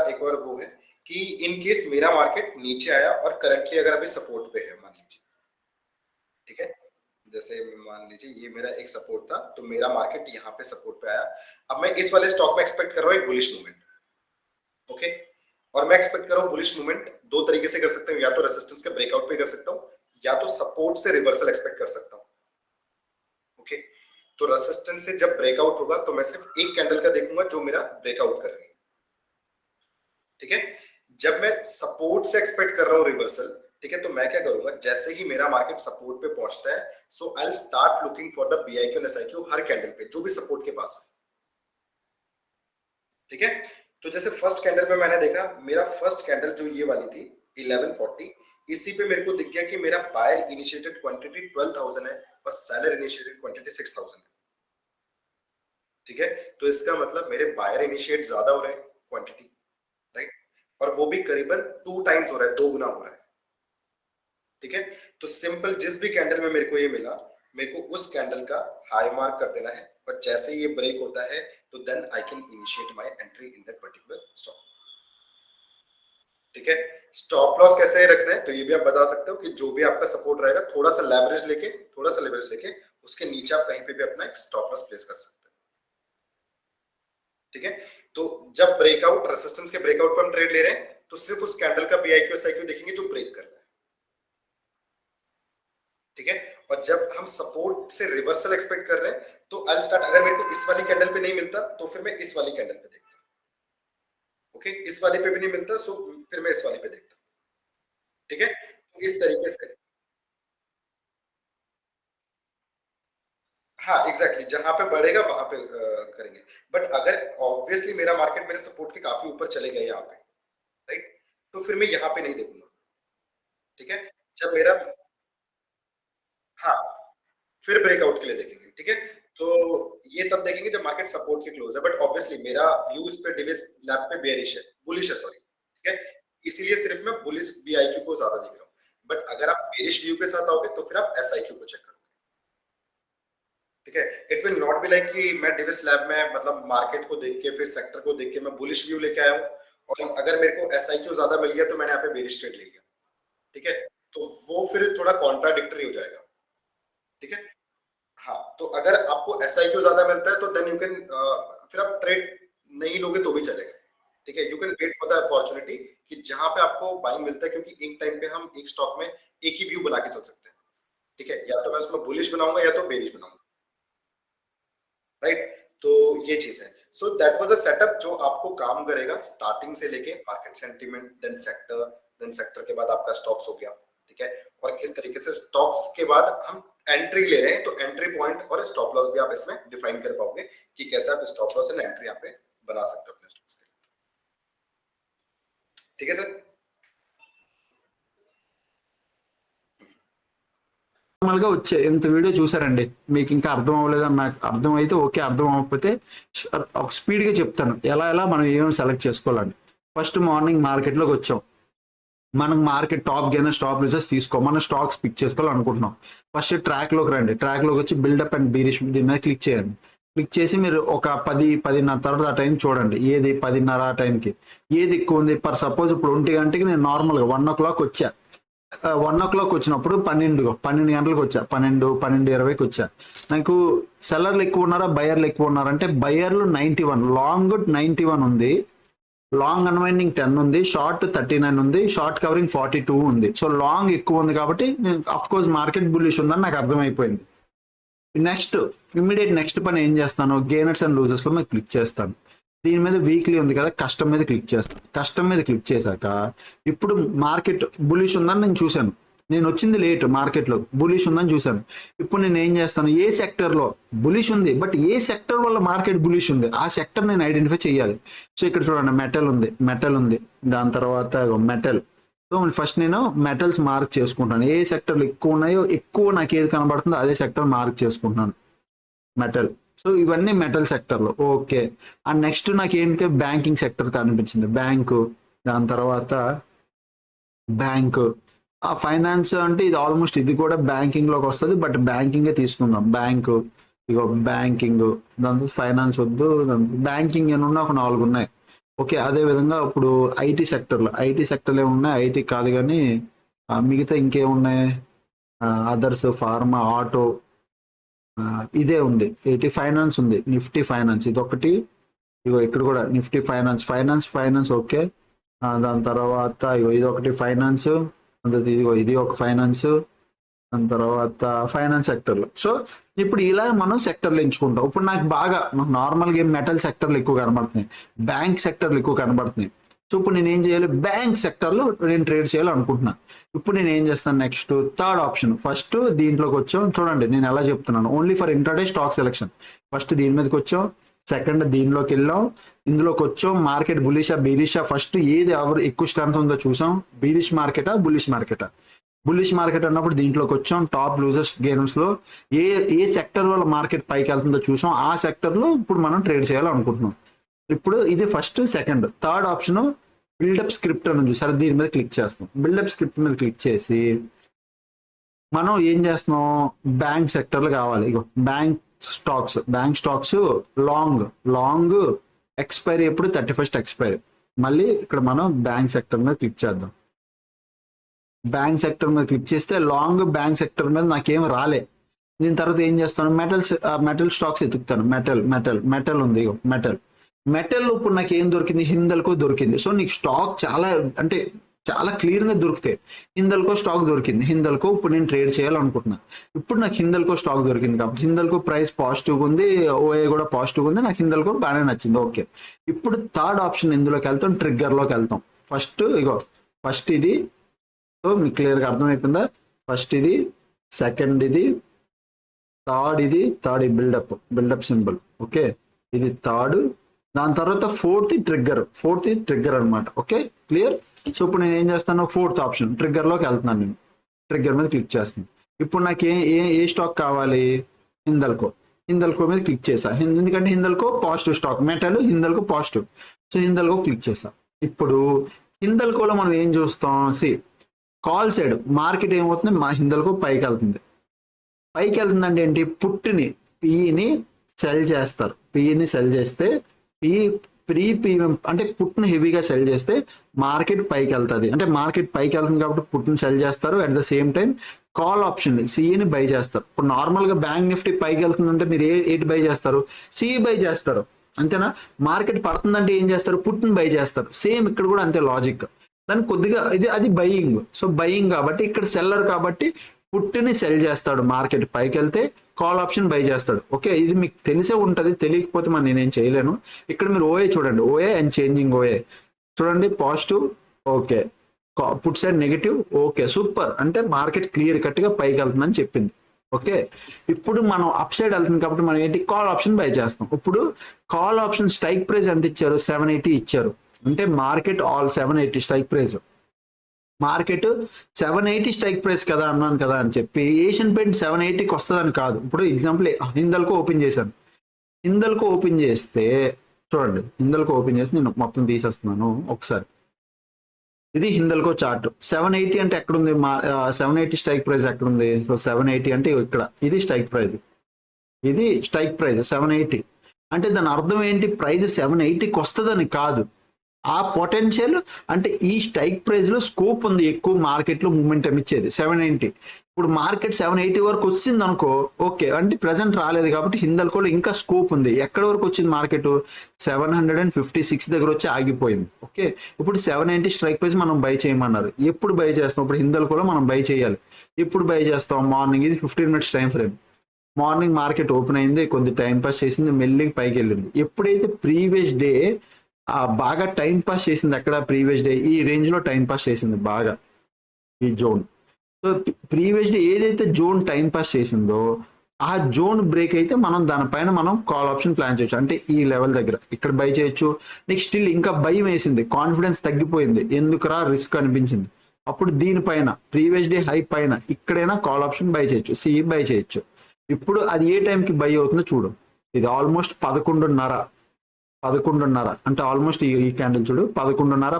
एक और वो है कि इन केस मेरा मार्केट नीचे आया और करंटली अगर अभी सपोर्ट पे है मान लीजिए, ठीक है, जैसे मान लीजिए ये मेरा एक सपोर्ट था तो मेरा मार्केट यहाँ पे सपोर्ट पे आया। अब मैं इस वाले स्टॉक में एक्सपेक्ट कर रहा हूँ एक बुलिश मूवमेंट। ओके, और मैं एक्सपेक्ट कर रहा हूँ बुलिश मूवमेंट दो तरीके से कर सकता हूँ, या तो रेजिस्टेंस के ब्रेकआउट पे कर सकता हूँ या तो सपोर्ट से रिवर्सल एक्सपेक्ट कर सकता हूँ। ओके, तो रेजिस्टेंस से जब ब्रेकआउट होगा तो मैं सिर्फ एक कैंडल का देखूंगा जो मेरा ब्रेकआउट कर रही है। ठीक है, जब मैं सपोर्ट से एक्सपेक्ट कर रहा हूँ रिवर्सल, ठीक है, तो मैं क्या करूंगा, जैसे ही मेरा मार्केट सपोर्ट पे पहुंचता है so I will start looking for the BIQ and SIQ हर कैंडल पे जो भी सपोर्ट के पास है। ठीक है, तो जैसे फर्स्ट कैंडल पे मैंने देखा मेरा फर्स्ट कैंडल जो ये वाली थी 1140, इसी पे मेरे को दिख गया कि मेरा बायर इनिशिएटेड क्वांटिटी 12,000 है और सेलर इनिशिएटेड क्वांटिटी 6,000 है। ठीक है, तो इसका मतलब मेरे बायर इनिशिएट ज्यादा हो रहे हैं क्वांटिटी, राइट, और वो भी करीबन 2 टाइम्स हो रहा है, 2 गुना हो रहा है। ठीक है, तो सिंपल जिस भी कैंडल में मेरे को ये मिला, मेरे को उस कैंडल का हाई मार्क कर देना है और जैसे ये ब्रेक होता है तो then I can initiate my entry in that particular stock. ठीक है, स्टॉप लॉस कैसे रखना है तो ये भी आप बता सकते हो कि जो भी आपका सपोर्ट रहेगा थोड़ा सा लेवरेज लेके उसके नीचे आप कहीं पे भी अपना एक स्टॉप लॉस प्लेस कर सकते हैं। ठीक है, तो जब ब्रेकआउट रेजिस्टेंस के ब्रेकआउट पर हम ट्रेड ले रहे हैं तो सिर्फ उस कैंडल का BIQ SIQ देखेंगे जो ब्रेक कर रहा है। ठीक है, और जब हम सपोर्ट से रिवर्सल एक्सपेक्ट कर रहे हैं तो आई स्टार्ट, अगर मेरे को इस वाली कैंडल पे नहीं मिलता तो फिर मैं इस वाली कैंडल पे देखता हूं। ओके, इस वाले पे भी नहीं मिलता सो फिर मैं इस वाले पे देखता हूं। ठीक है, तो इस तरीके से, हाँ एग्जैक्टली, जहां पे बढ़ेगा वहां पे करेंगे। बट अगर ऑब्वियसली मेरा मार्केट मेरे सपोर्ट के काफी ऊपर चले गए यहाँ पे, राइट, तो फिर मैं यहाँ पे नहीं देखूंगा। ठीक है, जब मेरा, हाँ, फिर ब्रेकआउट के लिए देखेंगे। ठीक है, तो ये तब देखेंगे जब मार्केट सपोर्ट के क्लोज है, बट ऑब्वियसली मेरा व्यू इस पे डिविस लैब पे बेरिश है, बुलिश है सॉरी। ठीक है, इसीलिए सिर्फ मैं बुलिश BIQ को ज्यादा देख रहा हूँ। बट अगर आप बेरिश व्यू के साथ आओगे तो फिर आप SIQ को चेक करोगे। ठीक है, it will not be like कि मैं डिविस लैब में मतलब मार्केट को देख के फिर सेक्टर को देख के मैं बुलिश व्यू लेके आया हूँ और अगर मेरे को SIQ ज्यादा मिल गया तो मैंने यहाँ पे बेरिश ट्रेड ले लिया। ठीक है, तो वो फिर थोड़ा कॉन्ट्राडिक्टरी हो जाएगा। ठीक है, हाँ, तो अगर आपको SIQ ज्यादा मिलता है तो देन यू कैन, फिर आप ट्रेड नहीं लोगे तो भी चलेगा। ठीक है, you can wait for the opportunity कि जहां पे आपको बाइंग मिलता है, क्योंकि एक टाइम पे हम एक स्टॉक में एक ही व्यू बना के चल सकते हैं। ठीक है, या तो मैं उसमें बुलिश बनाऊंगा या तो बेरिश बनाऊंगा, राइट, तो ये चीज है। So that was a setup जो आपको काम करेगा स्टार्टिंग से लेके मार्केट सेंटीमेंट, देन सेक्टर के बाद आपका स्टॉक्स हो गया। ठीक है, और किस तरीके से स्टॉक्स के बाद हम एंट्री ले रहे हैं तो एंट्री पॉइंट और स्टॉप लॉस भी आप इसमें डिफाइन कर पाओगे कि कैसे आप स्टॉप लॉस एंड एंट्री यहाँ पे बना सकते हो अपने स्टॉक्स के लिए। ठीक है सर, నార్మల్గా వచ్చే ఇంత వీడియో చూసారండి, మీకు ఇంకా అర్థం అవ్వలేదని నాకు అర్థం అయితే ఓకే, అర్థం అవ్వకపోతే ఒక స్పీడ్గా చెప్తాను ఎలా మనం ఏమైనా సెలెక్ట్ చేసుకోవాలండి. ఫస్ట్ మార్నింగ్ మార్కెట్లోకి వచ్చాం, మనకు market top gain stop loses తీసుకో, మనం స్టాక్స్ పిక్ చేసుకోవాలనుకుంటున్నాం. ఫస్ట్ ట్రాక్లోకి రండి, ట్రాక్లోకి వచ్చి బిల్డప్ అండ్ బీరిష్ దీని మీద క్లిక్ చేయండి. క్లిక్ చేసి మీరు ఒక 10-10:30 తర్వాత ఆ టైం చూడండి, ఏది 10:30 ఆ టైంకి ఏది ఎక్కువ ఉంది. ఫర్ సపోజ్ ఇప్పుడు 1 గంటకి నేను నార్మల్గా 1 o'clock వచ్చా, 1 o'clock వచ్చినప్పుడు 12 గంటలకు వచ్చా, 12-12:20కి వచ్చా. నాకు సెల్లర్లు ఎక్కువ ఉన్నారా బయర్లు ఎక్కువ ఉన్నారంటే బయర్లు 91, లాంగ్ 91 ఉంది, లాంగ్ అన్వైండింగ్ 10 ఉంది, షార్ట్ 39 ఉంది, షార్ట్ కవరింగ్ 42 ఉంది. సో లాంగ్ ఎక్కువ ఉంది కాబట్టి నేను అఫ్ కోర్స్ మార్కెట్ బుల్లిష్ ఉందని నాకు అర్థమైపోయింది. నెక్స్ట్ పని ఏం చేస్తాను, గెయినర్స్ అండ్ లూజర్స్ లో మీద క్లిక్ చేస్తాను. దీని మీద వీక్లీ ఉంది కదా, కస్టమ్ మీద క్లిక్ చేస్తాను. కస్టమ్ మీద క్లిక్ చేశాక ఇప్పుడు మార్కెట్ బులిష్ ఉందని నేను చూశాను, నేను వచ్చింది లేట్ మార్కెట్లో, బులిష్ ఉందని చూశాను. ఇప్పుడు నేను ఏం చేస్తాను, ఏ సెక్టర్లో బులిష్ ఉంది, బట్ ఏ సెక్టర్ వల్ల మార్కెట్ బులిష్ ఉంది ఆ సెక్టర్ నేను ఐడెంటిఫై చేయాలి. సో ఇక్కడ చూడండి మెటల్ ఉంది, దాని తర్వాత మెటల్. సో ఫస్ట్ నేను మెటల్స్ మార్క్ చేసుకుంటాను. ఏ సెక్టర్లు ఎక్కువ ఉన్నాయో, ఎక్కువ నాకు ఏది కనబడుతుందో అదే సెక్టర్ మార్క్ చేసుకుంటున్నాను, మెటల్. సో ఇవన్నీ మెటల్ సెక్టర్లో. ఓకే. అండ్ నెక్స్ట్ నాకు ఏంటి, బ్యాంకింగ్ సెక్టర్ కనిపించింది, బ్యాంకు. దాని తర్వాత బ్యాంకు. ఆ ఫైనాన్స్ అంటే ఇది ఆల్మోస్ట్ ఇది కూడా బ్యాంకింగ్ లోకి వస్తుంది, బట్ బ్యాంకింగే తీసుకుందాం. బ్యాంకు, ఇగో బ్యాంకింగ్, దాంతో ఫైనాన్స్ వద్దు, బ్యాంకింగ్ అని ఉన్న ఒక 4 ఉన్నాయి. ఓకే. అదే విధంగా ఇప్పుడు ఐటీ సెక్టర్లో ఏమున్నాయి, ఐటీ కాదు కానీ మిగతా ఇంకేమున్నాయి, అదర్స్, ఫార్మా, ఆటో, ఇదే ఉంది. ఐటీ ఫైనాన్స్ ఉంది, నిఫ్టీ ఫైనాన్స్ ఇది ఒకటి. ఇగో ఇక్కడ కూడా నిఫ్టీ ఫైనాన్స్ ఓకే. దాని తర్వాత ఇగో ఇది ఒకటి ఫైనాన్స్, ఇదిగో ఇది ఒక ఫైనాన్స్. దాని తర్వాత ఫైనాన్స్ సెక్టర్లో. సో ఇప్పుడు ఇలా మనం సెక్టర్లు ఎంచుకుంటాం. ఇప్పుడు నాకు నార్మల్గా మెటల్ సెక్టర్లు ఎక్కువ కనబడుతున్నాయి, బ్యాంక్ సెక్టర్లు ఎక్కువ కనబడుతున్నాయి. సో ఇప్పుడు నేను ఏం చేయాలి, బ్యాంక్ సెక్టర్లో నేను ట్రేడ్ చేయాలి అనుకుంటున్నాను. ఇప్పుడు నేను ఏం చేస్తాను, నెక్స్ట్ థర్డ్ ఆప్షన్. ఫస్ట్ దీంట్లోకి వచ్చాం, చూడండి నేను ఎలా చెప్తున్నాను, only for intraday stock selection. First దీని మీదకి వచ్చాం, సెకండ్ దీనిలోకి వెళ్ళాం, ఇందులోకి వచ్చాం, మార్కెట్ బులిషా బీరిషా, ఫస్ట్ ఏది ఎవరు ఎక్కువ స్ట్రెంత్ ఉందో చూసాం, బీరిష్ మార్కెటా బులిష్ మార్కెటా. బులిష్ మార్కెట్ అన్నప్పుడు దీంట్లోకి వచ్చాం, టాప్ లూజర్స్ గెయినర్స్ లో ఏ సెక్టర్ వల్ల మార్కెట్ పైకి వెళ్తుందో చూసాం, ఆ సెక్టర్ లో ఇప్పుడు మనం ట్రేడ్ చేయాలనుకుంటున్నాం. ఇప్పుడు ఇది first. Second, third option buildup script అని చూసారు, దీని మీద క్లిక్ చేస్తాం. బిల్డప్ స్క్రిప్ట్ మీద క్లిక్ చేసి మనం ఏం చేస్తున్నాం, బ్యాంక్ సెక్టర్లు కావాలి. ఇగో బ్యాంక్ స్టాక్స్ లాంగ్ ఎక్స్పైరీ ఎప్పుడు 31st ఎక్స్పైరీ. మళ్ళీ ఇక్కడ మనం బ్యాంక్ సెక్టర్ మీద క్లిక్ చేద్దాం. బ్యాంక్ సెక్టర్ మీద క్లిక్ చేస్తే లాంగ్ బ్యాంక్ సెక్టర్ మీద నాకేం రాలే. దీని తర్వాత ఏం చేస్తాను, మెటల్ స్టాక్స్ ఎతుకుతాను. మెటల్ ఉంది, మెటల్ ఇప్పుడు నాకు ఏం దొరికింది, హిందల్కో దొరికింది. సో నీకు స్టాక్ చాలా క్లియర్ గా దొరికితే హిందల్కో స్టాక్ దొరికింది, హిందల్కో ఇప్పుడు నేను ట్రేడ్ చేయాలనుకుంటున్నా. ఇప్పుడు నాకు హిందల్కో స్టాక్ దొరికింది కాబట్టి హిందల్కో ప్రైస్ పాజిటివ్గా ఉంది, ఓఏ కూడా పాజిటివ్గా ఉంది, నాకు హిందల్కో బాగానే నచ్చింది. ఓకే. ఇప్పుడు థర్డ్ ఆప్షన్ ఇందులోకి వెళ్తాం, ట్రిగ్గర్లోకి వెళ్తాం. ఫస్ట్ ఇది. సో మీకు క్లియర్గా అర్థమైపోయిందా, ఫస్ట్ ఇది, సెకండ్ ఇది, థర్డ్ ఈ బిల్డప్ సింబల్. ఓకే, ఇది థర్డ్. దాని తర్వాత ఫోర్త్ ట్రిగ్గర్ అనమాట. Okay, clear. సో ఇప్పుడు నేను ఏం చేస్తాను, ఫోర్త్ ఆప్షన్ ట్రిగ్గర్లోకి వెళ్తున్నాను. నేను ట్రిగ్గర్ మీద క్లిక్ చేస్తాను. ఇప్పుడు నాకు ఏ స్టాక్ కావాలి, హిందల్కో మీద క్లిక్ చేసా. ఎందుకంటే Hindalco positive stock, metal Hindalco positive. So Hindalco click చేసా. ఇప్పుడు హిందల్కోలో మనం ఏం చూస్తాం, కాల్ సైడ్ మార్కెట్ ఏమవుతుంది, మా హిందల్కో పైకి వెళ్తుంది అంటే ఏంటి, పిఈని సెల్ చేస్తారు. పిఈని సెల్ చేస్తే ప్రీమియం అంటే పుట్ని హెవీగా సెల్ చేస్తే మార్కెట్ పైకి వెళ్తుంది. అంటే మార్కెట్ పైకి వెళ్తుంది కాబట్టి పుట్ని సెల్ చేస్తారు. At the same time call option సిఈని బై చేస్తారు. ఇప్పుడు నార్మల్గా బ్యాంక్ నిఫ్టీ పైకి వెళ్తుందంటే మీరు ఏంటి బై చేస్తారు, సిఈ బై చేస్తారు, అంతేనా. మార్కెట్ పడుతుందంటే ఏం చేస్తారు, పుట్ని బై చేస్తారు. సేమ్ ఇక్కడ కూడా అంతే లాజిక్. దానికి కొద్దిగా అది బయింగ్. సో బయింగ్ కాబట్టి ఇక్కడ సెల్లర్ కాబట్టి పుట్టిని సెల్ చేస్తాడు, మార్కెట్ పైకి వెళ్తే కాల్ ఆప్షన్ బై చేస్తాడు. ఓకే, ఇది మీకు తెలిసే ఉంటుంది, తెలియకపోతే మనం నేనేం చేయలేను. ఇక్కడ మీరు ఓఏ చూడండి, ఓఏ అండ్ చేంజింగ్ ఓఏ చూడండి, positive. Okay, put side negative. Okay, super. అంటే మార్కెట్ క్లియర్ కట్ గా పైకి వెళ్తుందని చెప్పింది. ఓకే, ఇప్పుడు మనం అప్ సైడ్ వెళ్తుంది కాబట్టి మనం ఏంటి, కాల్ ఆప్షన్ బై చేస్తాం. ఇప్పుడు కాల్ ఆప్షన్ స్ట్రైక్ ప్రైస్ ఎంత ఇచ్చారు, 780 ఇచ్చారు. అంటే market 780 strike price. Market 780 strike price కదా అన్నాను కదా అని చెప్పి ఏషియన్ పెయింట్ 780కి వస్తుందని కాదు. ఇప్పుడు ఎగ్జాంపుల్ హిందల్కో ఓపెన్ చేశాను. హిందల్కో ఓపెన్ చేస్తే చూడండి, హిందల్కో ఓపెన్ చేసి నేను మొత్తం తీసేస్తున్నాను ఒకసారి. ఇది హిందల్కో చార్ట్. 780 అంటే ఎక్కడుంది, 780 స్ట్రైక్ ప్రైస్ ఎక్కడుంది. సో 780 అంటే ఇక్కడ, ఇది స్ట్రైక్ ప్రైస్, ఇది స్ట్రైక్ ప్రైస్ 780. అంటే దాని అర్థం ఏంటి, ప్రైస్ 780కి వస్తుందని కాదు, ఆ పొటెన్షియల్ అంటే ఈ స్ట్రైక్ ప్రైస్ లో స్కోప్ ఉంది, ఎక్కువ మార్కెట్ లో మూమెంటం ఇచ్చేది 790. ఇప్పుడు మార్కెట్ 780 వరకు వచ్చింది అనుకో, ఓకే, అంటే ప్రెసెంట్ రాలేదు కాబట్టి హిందల్కోలో ఇంకా స్కోప్ ఉంది. ఎక్కడ వరకు వచ్చింది మార్కెట్, 756 దగ్గర వచ్చి ఆగిపోయింది. ఓకే, ఇప్పుడు 790 స్ట్రైక్ ప్రైస్ మనం బై చేయమన్నారు. ఎప్పుడు బై చేస్తాం, ఇప్పుడు హిందల్కోలో మనం బై చేయాలి. ఎప్పుడు బై చేస్తాం, మార్నింగ్. ఇది 15 minutes time frame. Morning market open అయింది, కొద్ది టైం పాస్ చేసింది, మెల్లిగా పైకి వెళ్ళింది. ఎప్పుడైతే ప్రీవియస్ డే బాగా టైం పాస్ చేసింది, అక్కడ ప్రీవియస్ డే ఈ రేంజ్ లో టైం పాస్ చేసింది బాగా, ఈ జోన్. సో ప్రీవియస్ డే ఏదైతే జోన్ టైం పాస్ చేసిందో ఆ జోన్ బ్రేక్ అయితే మనం దానిపైన మనం కాల్ ఆప్షన్ ప్లాన్ చేయొచ్చు. అంటే ఈ లెవెల్ దగ్గర ఇక్కడ బై చేయొచ్చు. నెక్స్ట్ స్టిల్ ఇంకా భయం వేసింది, కాన్ఫిడెన్స్ తగ్గిపోయింది, ఎందుకురా రిస్క్ అనిపించింది, అప్పుడు దీనిపైన ప్రీవియస్ డే హై పైన ఇక్కడైనా కాల్ ఆప్షన్ బై చేయొచ్చు, సిఈ బై చేయొచ్చు. ఇప్పుడు అది ఏ టైంకి బై అవుతుందో చూడు. ఇది ఆల్మోస్ట్ 11:30 అంటే ఆల్మోస్ట్ ఈ క్యాండిల్ చూడు 11:30,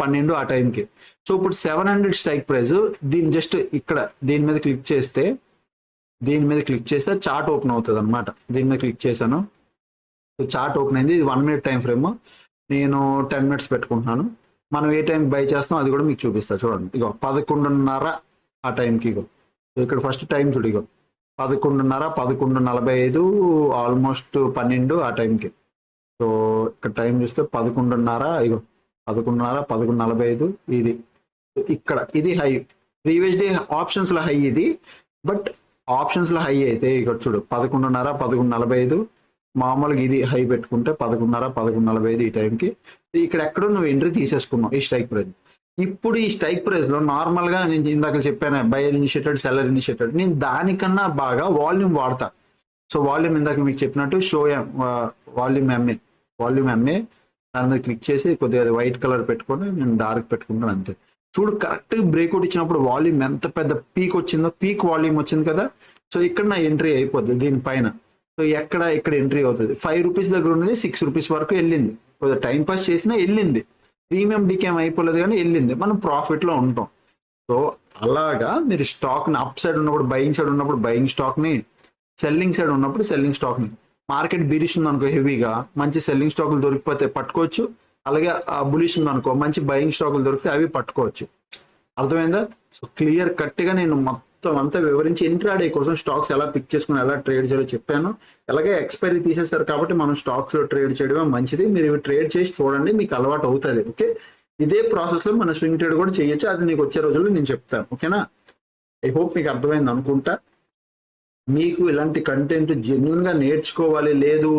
12 ఆ టైంకి. సో ఇప్పుడు 700 స్ట్రైక్ ప్రైస్. దీన్ని జస్ట్ ఇక్కడ దీని మీద క్లిక్ చేస్తే చార్ట్ ఓపెన్ అవుతుంది అనమాట. దీని మీద క్లిక్ చేశాను, సో చార్ట్ ఓపెన్ అయింది. ఇది 1 minute టైం ఫ్రేమ్. నేను 10 minutes పెట్టుకుంటున్నాను. మనం ఏ టైంకి బై చేస్తాం అది కూడా మీకు చూపిస్తా చూడండి. ఇగో 11:30 ఆ టైంకి. ఇగో ఇక్కడ ఫస్ట్ టైం చూడు, ఇగో 11:30, 11:45, ఆల్మోస్ట్ 12 ఆ టైంకి. సో ఇక్కడ టైం చూస్తే 11:30, ఇగో 11:30, 11:45 ఇది ఇక్కడ. ఇది హై, ప్రీవియస్ డే ఆప్షన్స్ లో హై ఇది. బట్ ఆప్షన్స్ లో హై అయితే ఇక్కడ చూడు 11:30, 11:45, మామూలుగా ఇది హై పెట్టుకుంటే 11:30, 11:45 ఈ టైంకి. ఇక్కడ ఎక్కడో నువ్వు ఎంట్రీ తీసేసుకున్నావు ఈ స్ట్రైక్ ప్రైస్. ఇప్పుడు ఈ స్ట్రైక్ ప్రైస్ లో నార్మల్ గా నేను ఇందాక చెప్పాను బయర్ ఇనిషియేటెడ్, సెల్లర్ ఇనిషియేటెడ్, నేను దానికన్నా బాగా వాల్యూమ్ వాడతా. సో వాల్యూమ్ ఇందాక మీకు చెప్పినట్టు వాల్యూమ్ ఎంఏ దాని మీద క్లిక్ చేసి కొద్దిగా వైట్ కలర్ పెట్టుకొని నేను డార్క్ పెట్టుకుంటాను అంతే. చూడు కరెక్ట్ బ్రేక్అవుట్ ఇచ్చినప్పుడు వాల్యూమ్ ఎంత పెద్ద పీక్ వచ్చిందో, పీక్ వాల్యూమ్ వచ్చింది కదా. సో ఇక్కడ నా ఎంట్రీ అయిపోద్ది దీనిపైన. సో ఇక్కడ ఎంట్రీ అవుతుంది. 5 రూపీస్ దగ్గర ఉన్నది 6 రూపీస్ వరకు వెళ్ళింది. కొద్దిగా టైం పాస్ చేసినా వెళ్ళింది, ప్రీమియం డికేమ్ అయిపోలేదు కానీ వెళ్ళింది, మనం ప్రాఫిట్ లో ఉంటాం. సో అలాగా మీరు స్టాక్ ని అప్ సైడ్ ఉన్నప్పుడు బయింగ్ సైడ్ ఉన్నప్పుడు బయింగ్ స్టాక్ ని, సెల్లింగ్ సైడ్ ఉన్నప్పుడు సెల్లింగ్ స్టాక్ ని. మార్కెట్ బీరిష్ ఉంది అనుకో హెవీగా, మంచి సెల్లింగ్ స్టాకులు దొరికిపోతే పట్టుకోవచ్చు. అలాగే బులిష్ ఉంది అనుకో, మంచి బయింగ్ స్టాకులు దొరికితే అవి పట్టుకోవచ్చు. అర్థమైందా? సో క్లియర్ కట్ గా నేను మొత్తం అంతా వివరించి ఇంట్రాడే కోసం స్టాక్స్ ఎలా పిక్ చేసుకుని ఎలా ట్రేడ్ చేయాలో చెప్పాను. అలాగే ఎక్స్పైరీ తీసేస్తారు కాబట్టి మనం స్టాక్స్ లో ట్రేడ్ చేయడమే మంచిది. మీరు ఇవి ట్రేడ్ చేసి చూడండి, మీకు అలవాటు అవుతుంది. ఓకే, ఇదే ప్రాసెస్ లో మనం స్వింగ్ ట్రేడ్ కూడా చేయొచ్చు. అది నీకు వచ్చే రోజుల్లో నేను చెప్తాను. ఓకేనా? ఐ హోప్ మీకు అర్థమైంది అనుకుంటా. మీకు ఇలాంటి కంటెంట్ జెన్యున్ గా నేర్చుకోవాలి, లేదు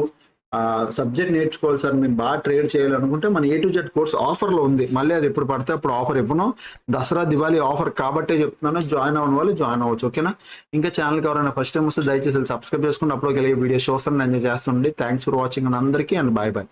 సబ్జెక్ట్ నేర్చుకోవాలి సార్, మేము బాగా ట్రేడ్ చేయాలనుకుంటే మన A to Z కోర్స్ ఆఫర్లో ఉంది. మళ్ళీ అది ఎప్పుడు పడితే అప్పుడు ఆఫర్ ఇవ్వను, దసరా దివాళీ ఆఫర్ కాబట్టే చెప్తున్నాను. జాయిన్ అవ్వని వాళ్ళు జాయిన్ అవ్వచ్చు. ఓకేనా? ఇంకా ఛానల్కి ఎవరైనా ఫస్ట్ టైం వస్తే దయచేసి సబ్స్క్రైబ్ చేసుకుని అప్పుడు వీడియోస్ చూస్తాను, ఎంజాయ్ చేస్తుండండి. థ్యాంక్స్ ఫర్ వాచింగ్ అందరికీ అండ్ బాయ్ బాయ్.